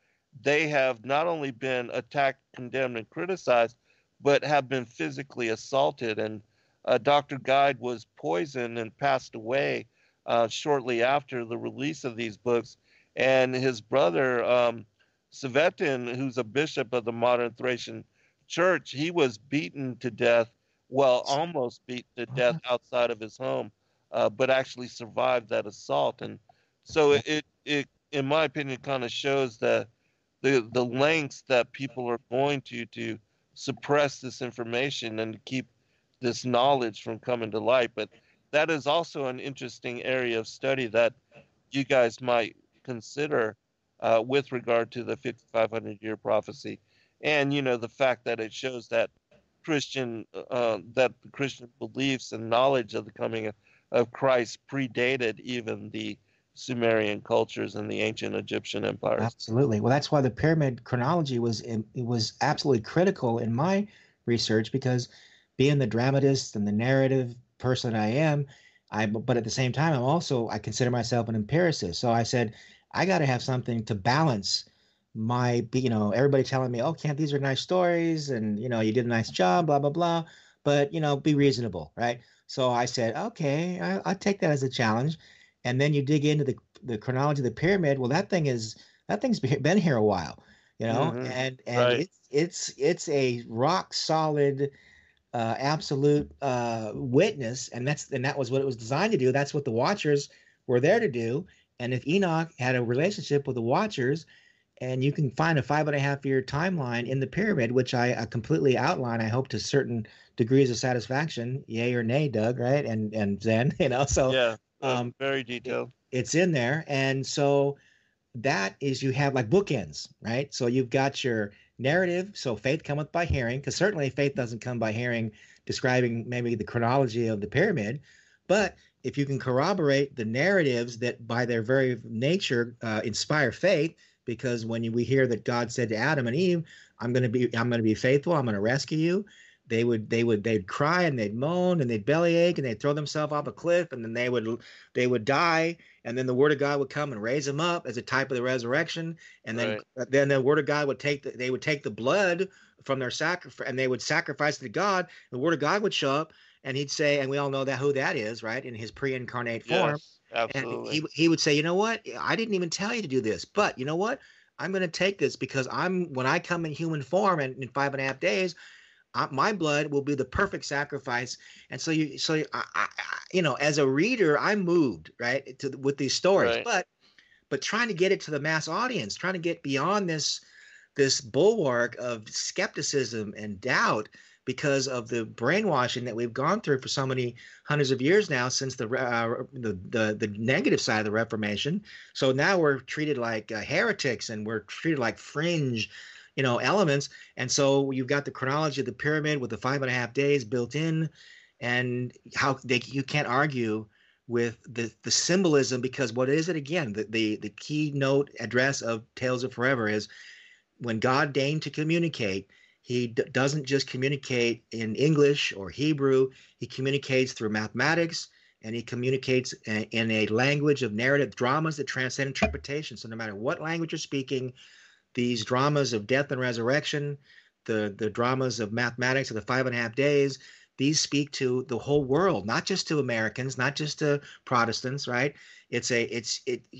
they have not only been attacked, condemned, and criticized, but have been physically assaulted. And Dr. Guide was poisoned and passed away shortly after the release of these books. And his brother, Savetin, who's a bishop of the modern Thracian church, he was beaten to death, well, almost beaten to death outside of his home, but actually survived that assault. And so it in my opinion, kind of shows the lengths that people are going to suppress this information and keep this knowledge from coming to light. But that is also an interesting area of study that you guys might consider with regard to the 5,500-year prophecy, and the fact that it shows that the Christian beliefs and knowledge of the coming of Christ predated even the Sumerian cultures and the ancient Egyptian empires. Absolutely. Well, that's why the pyramid chronology was absolutely critical in my research, because being the dramatist and the narrative person I am, but at the same time, I consider myself an empiricist. So I said, I got to have something to balance my, everybody telling me, oh, Kent, these are nice stories, and, you did a nice job, blah, blah, blah, but, be reasonable, right? So I said, okay, I'll take that as a challenge. And then you dig into the chronology of the pyramid. Well, that thing's been here a while, and Right. it's a rock solid, absolute witness, and that was what it was designed to do. That's what the Watchers were there to do. And if Enoch had a relationship with the Watchers, and you can find a 5.5-year timeline in the pyramid, which I completely outline, I hope to certain degrees of satisfaction, yay or nay, Doug, right? And Zen, so Yeah. Very detailed. It's in there. And so that is, you have like bookends, right? So you've got your narrative. So faith cometh by hearing, because certainly faith doesn't come by hearing, describing maybe the chronology of the pyramid. But if you can corroborate the narratives that by their very nature inspire faith, because when we hear that God said to Adam and Eve, I'm going to be faithful, I'm going to rescue you, they'd cry and they'd moan and they'd bellyache and they'd throw themselves off a cliff, and then they would die, and then the word of God would come and raise him up as a type of the resurrection, and then the word of God would they would take the blood from their sacrifice, and they would sacrifice to God. The word of God would show up, and he'd say, and we all know that who that is, right? In his pre-incarnate form. Yes, absolutely. And he would say, you know what? I didn't even tell you to do this, but you know what? I'm going to take this because when I come in human form and in 5.5 days, my blood will be the perfect sacrifice. And so as a reader, I'm moved, right, with these stories, right. but trying to get it to the mass audience, trying to get beyond this bulwark of skepticism and doubt because of the brainwashing that we've gone through for so many hundreds of years now since the negative side of the Reformation. So now we're treated like heretics, and we're treated like fringe, elements. And so you've got the chronology of the pyramid with the 5.5 days built in, and you can't argue with the symbolism, because what is it again? The keynote address of Tales of Forever is when God deigned to communicate. He doesn't just communicate in English or Hebrew. He communicates through mathematics, and he communicates in a language of narrative dramas that transcend interpretation. So no matter what language you're speaking, these dramas of death and resurrection, the dramas of mathematics of the 5.5 days, these speak to the whole world, not just to Americans, not just to Protestants, right?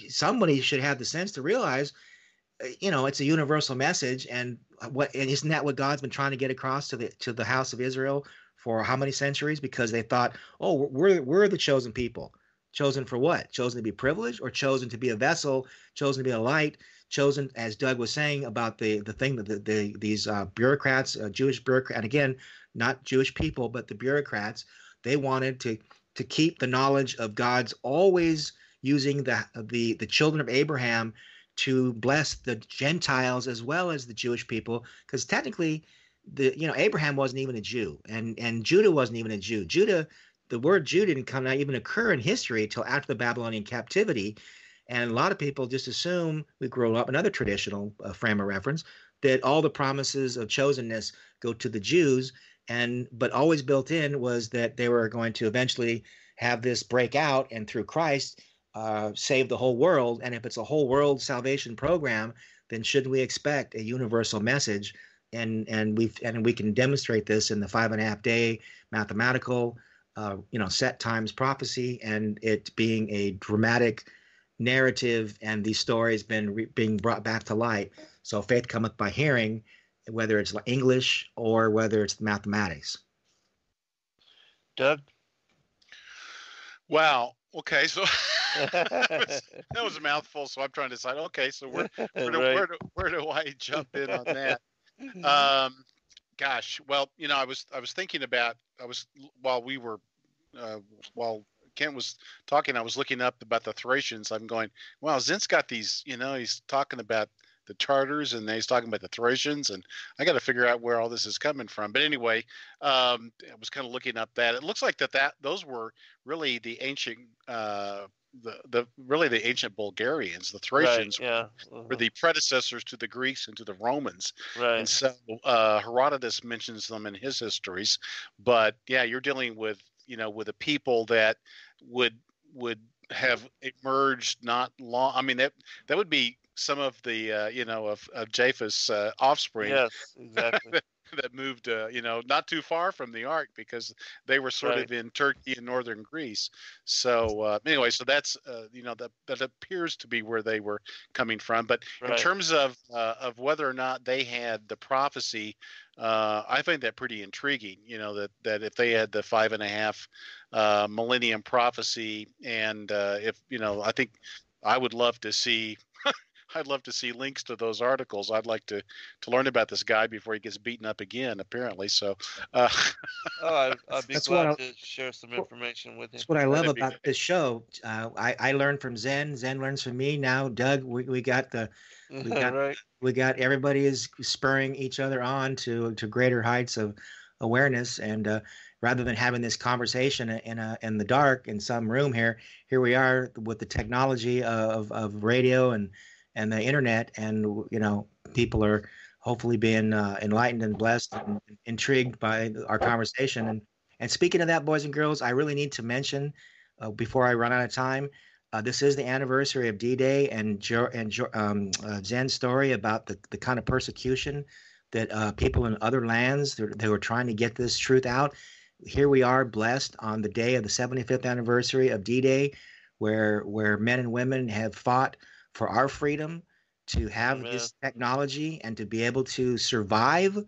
Somebody should have the sense to realize, it's a universal message, and isn't that what God's been trying to get across to the house of Israel for how many centuries? Because they thought, oh, we're the chosen people. Chosen for what? Chosen to be privileged, or chosen to be a vessel, chosen to be a light, chosen, as Doug was saying about the thing that these bureaucrats, Jewish bureaucrats, and again, not Jewish people, but the bureaucrats, they wanted to keep the knowledge of God's always using the children of Abraham to bless the Gentiles as well as the Jewish people, because technically, Abraham wasn't even a Jew, and Judah wasn't even a Jew. The word Jew didn't even occur in history until after the Babylonian captivity, and a lot of people just assume, we grow up another traditional frame of reference, that all the promises of chosenness go to the Jews, but always built in was that they were going to eventually have this break out, and through Christ, save the whole world. And if it's a whole world salvation program, then shouldn't we expect a universal message? And we can demonstrate this in the 5.5 day mathematical, set times prophecy, and it being a dramatic narrative, and these stories being brought back to light. So faith cometh by hearing, whether it's English or whether it's mathematics. Doug? Wow. Okay, so that was a mouthful. So I'm trying to decide. Okay, so where do I jump in on that? Gosh, well, I was thinking about while Kent was talking, I was looking up about the Thracians. I'm going, wow, Zent's got these. He's talking about the Tartars, and then he's talking about the Thracians, and I got to figure out where all this is coming from. But anyway, I was kind of looking up that it looks like those were really the ancient the ancient Bulgarians. The Thracians were the predecessors to the Greeks and to the Romans. Right. And so Herodotus mentions them in his histories. But yeah, you're dealing with with a people that would have emerged not long. I mean, that would be some of the of Japheth's offspring. Yes, exactly. that moved not too far from the ark, because they were sort of in Turkey and northern Greece. So anyway, so that's that appears to be where they were coming from. But in terms of whether or not they had the prophecy, I find that pretty intriguing. That if they had the 5.5 millennium prophecy, and if I think I would love to see. I'd love to see links to those articles. I'd like to learn about this guy before he gets beaten up again, apparently. So, I'd be glad to share some information with him. That's what I love about this show. I learn from Zen. Zen learns from me. Now, Doug, we got everybody is spurring each other on to greater heights of awareness, and rather than having this conversation in the dark in some room here we are with the technology of radio and the internet, and people are hopefully being enlightened and blessed and intrigued by our conversation. And speaking of that, boys and girls, I really need to mention before I run out of time, This is the anniversary of D-Day and Zen's story about the kind of persecution that people in other lands, they were trying to get this truth out. Here we are, blessed on the day of the 75th anniversary of D-Day, where men and women have fought for our freedom, to have this technology and to be able to survive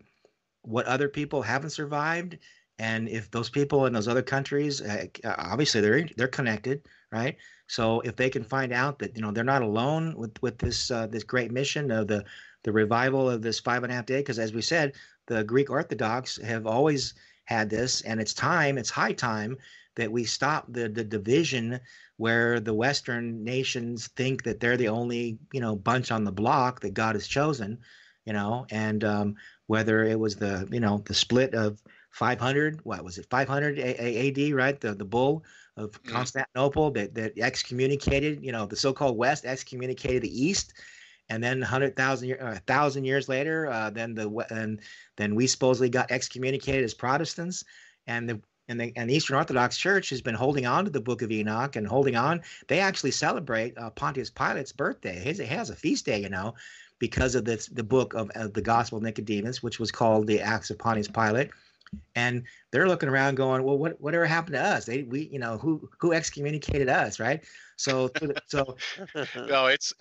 what other people haven't survived. And if those people in those other countries, obviously they're connected, right? So if they can find out that they're not alone with this this great mission of the revival of this 5.5 day, because as we said, the Greek Orthodox have always had this, and it's high time that we stop the division where the Western nations think that they're the only bunch on the block that God has chosen, and whether it was the split of 500, what was it, 500 AD, right? The bull of Constantinople that excommunicated, the so-called West excommunicated the East, and then 1,000 years later, then we supposedly got excommunicated as Protestants, and the Eastern Orthodox Church has been holding on to the Book of Enoch and holding on. They actually celebrate Pontius Pilate's birthday. He has a feast day, because of the book of the Gospel of Nicodemus, which was called the Acts of Pontius Pilate. And they're looking around going, well, whatever happened to us? Who excommunicated us, right? So no, it's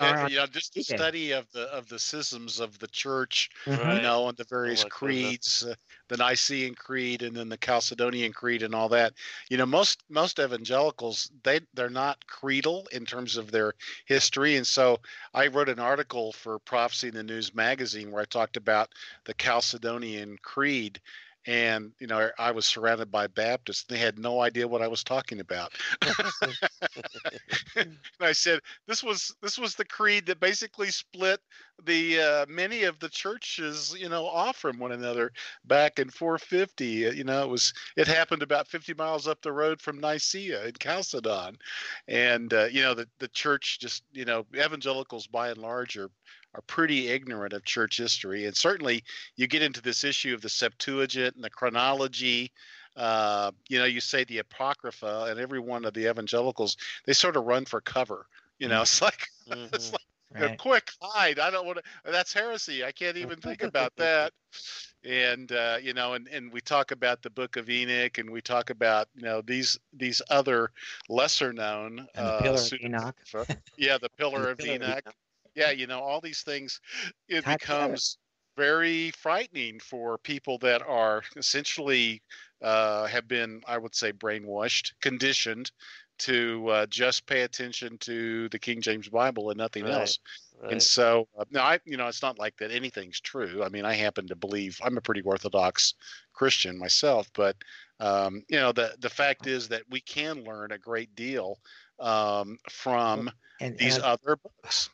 just the study of the schisms of the church, Right. and the various creeds, the Nicene Creed, and then the Chalcedonian Creed, and all that. Most evangelicals, they're not creedal in terms of their history, and so I wrote an article for Prophecy in the News magazine where I talked about the Chalcedonian Creed. And I was surrounded by Baptists. They had no idea what I was talking about. And I said, this was the creed that basically split the many of the churches, off from one another back in 450. It happened about 50 miles up the road from Nicaea in Chalcedon, and the church just evangelicals by and large are pretty ignorant of church history. And certainly you get into this issue of the Septuagint and the chronology, you say the Apocrypha, and every one of the evangelicals, they sort of run for cover. It's like, it's like right. Quick, hide. I don't want to, that's heresy. I can't even think about that. And, and we talk about the Book of Enoch, and we talk about, these other lesser known, And the Pillar of Enoch. Yeah, the Pillar of Pillar of Enoch. Yeah, all these things, it becomes very frightening for people that are essentially have been, I would say, brainwashed, conditioned to just pay attention to the King James Bible and nothing else. Right. And so, now it's not like that anything's true. I mean, I happen to believe I'm a pretty Orthodox Christian myself, but the fact is that we can learn a great deal from these other books.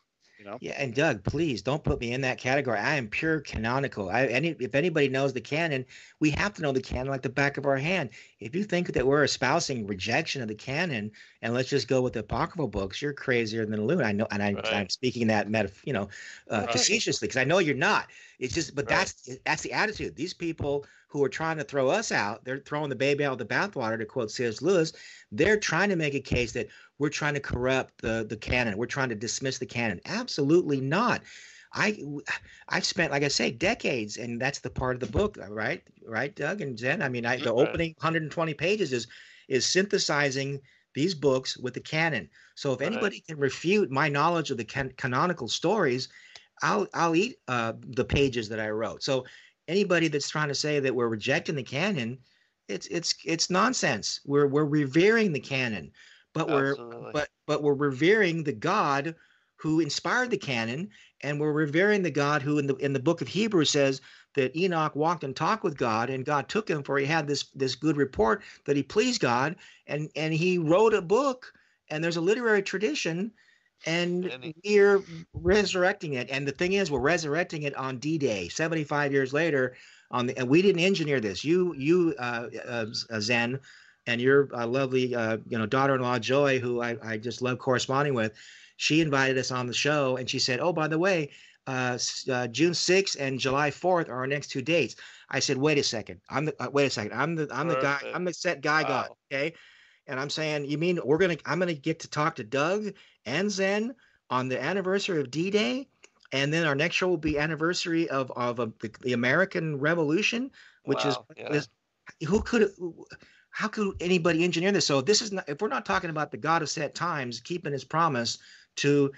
Yeah, and Doug, please don't put me in that category. I am pure canonical. If anybody knows the canon, we have to know the canon like the back of our hand. If you think that we're espousing rejection of the canon and let's just go with the apocryphal books, you're crazier than a loon. I know, and I'm speaking that facetiously, because I know you're not. It's just, but that's the attitude. These people who are trying to throw us out, they're throwing the baby out with the bathwater, to quote C.S. Lewis. They're trying to make a case that we're trying to corrupt the canon. We're trying to dismiss the canon. Absolutely not. I've spent, like I say, decades, and that's the part of the book, right, Doug and Zen? I mean, the opening 120 pages is synthesizing these books with the canon. So if anybody can refute my knowledge of the canonical stories, I'll eat the pages that I wrote. So anybody that's trying to say that we're rejecting the canon, it's nonsense. We're revering the canon, but we're revering the God who inspired the canon, and we're revering the God who in the book of Hebrews says that Enoch walked and talked with God, and God took him, for he had this good report that he pleased God, and he wrote a book, and there's a literary tradition, and we're resurrecting it. And the thing is, we're resurrecting it on D-Day, 75 years later. And we didn't engineer this. You Zen, and your lovely daughter-in-law Joy, who I just love corresponding with. She invited us on the show, and she said, "Oh, by the way, June 6th and July 4th are our next two dates." I said, "Wait a second. I'm the guy. I'm the set guy. God, okay." And I'm saying, you mean I'm gonna get to talk to Doug and Zen on the anniversary of D-Day, and then our next show will be anniversary of the American Revolution, which Wow, yeah. who could how could anybody engineer this? So this is not, if we're not talking about the God of set times keeping his promise to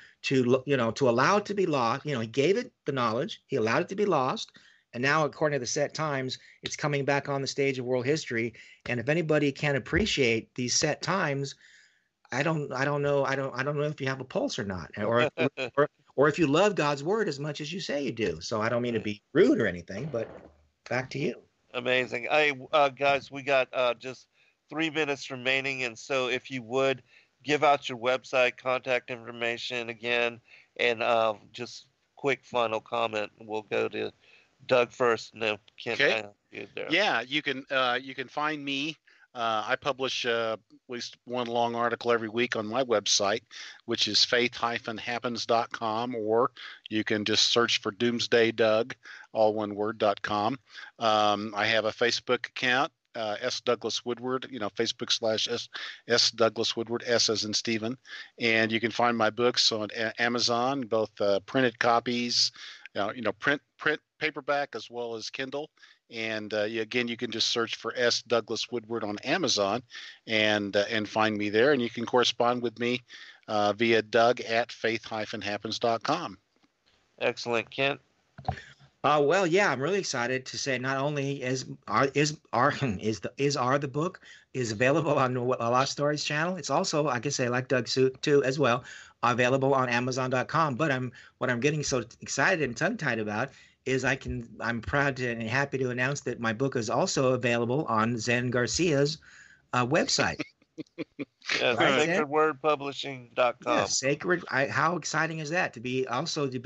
allow it to be lost. He gave it the knowledge, he allowed it to be lost, and now according to the set times, it's coming back on the stage of world history. And if anybody can appreciate these set times, I don't know if you have a pulse or not, or if you love God's word as much as you say you do. So I don't mean to be rude or anything, but back to you. Amazing. Guys, we got just 3 minutes remaining, and so if you would give out your website, contact information again, and just quick final comment. We'll go to Doug first, and then Kent. Okay. There. Yeah, you can find me. I publish at least one long article every week on my website, which is faith-happens.com, or you can just search for Doomsday Doug, all one word.com. I have a Facebook account, S. Douglas Woodward, Facebook / S. Douglas Woodward, S as in Stephen. And you can find my books on Amazon, both printed copies, print paperback as well as Kindle. And again, you can just search for S. Douglas Woodward on Amazon and find me there. And you can correspond with me via doug@faith-happens.com. Excellent. Kent? Well, yeah, I'm really excited to say not only is the book is available on the Lost Stories channel, it's also, I can say, like Doug too, as well, available on Amazon.com. But what I'm getting so excited and tongue-tied about is I'm proud and happy to announce that my book is also available on Zen Garcia's website. Yes, Right, sacredwordpublishing.com. Yeah, Sacred. How exciting is that to be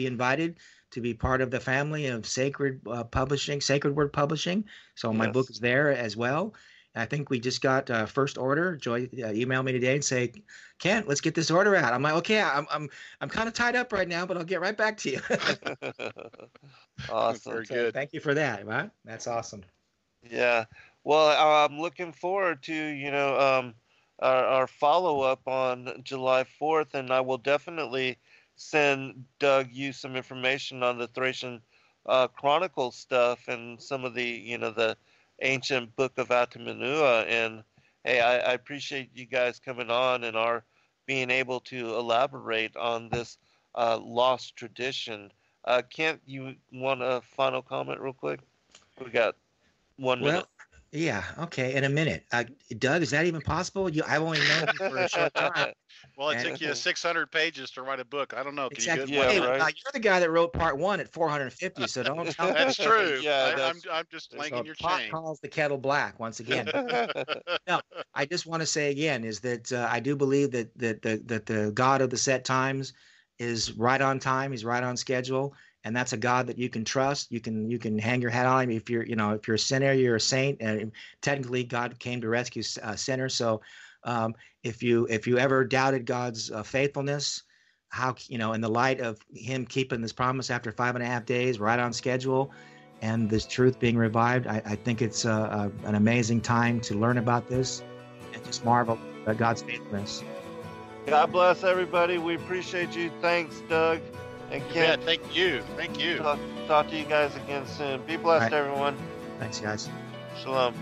invited to be part of the family of Sacred Publishing, Sacred Word Publishing. So my book is there as well. I think we just got first order. Joy emailed me today and say, "Kent, let's get this order out." I'm like, "Okay, I'm kind of tied up right now, but I'll get right back to you." Awesome. Very good. Thank you for that. Right? That's awesome. Yeah. Well, I'm looking forward to our follow up on July 4th, and I will definitely send Doug you some information on the Thracian Chronicles stuff and some of the ancient book of Atamanua. And hey, I appreciate you guys coming on and our being able to elaborate on this lost tradition. Kent, you want a final comment real quick? We got 1 minute. Well, yeah, okay, in a minute. Doug, is that even possible? I've only known you for a short time. Well, it took you 600 pages to write a book. I don't know. Can Exactly. you Yeah, Hey, right. you're the guy that wrote part 1 at 450, so don't tell me. That's true. Yeah, I'm just linking your pot chain. calls the kettle black once again. No, I just want to say again is that I do believe that the God of the set times is right on time. He's right on schedule, and that's a God that you can trust. You can hang your hat on him. If you're a sinner, you're a saint. And technically, God came to rescue sinners. So if you ever doubted God's faithfulness, how in the light of him keeping this promise after 5.5 days, right on schedule, and this truth being revived, I think it's an amazing time to learn about this and just marvel at God's faithfulness. God bless everybody. We appreciate you. Thanks, Doug and Yeah, Kent. thank you. Thank you. Talk to you guys again soon. Be blessed, All right. everyone. Thanks, guys. Shalom.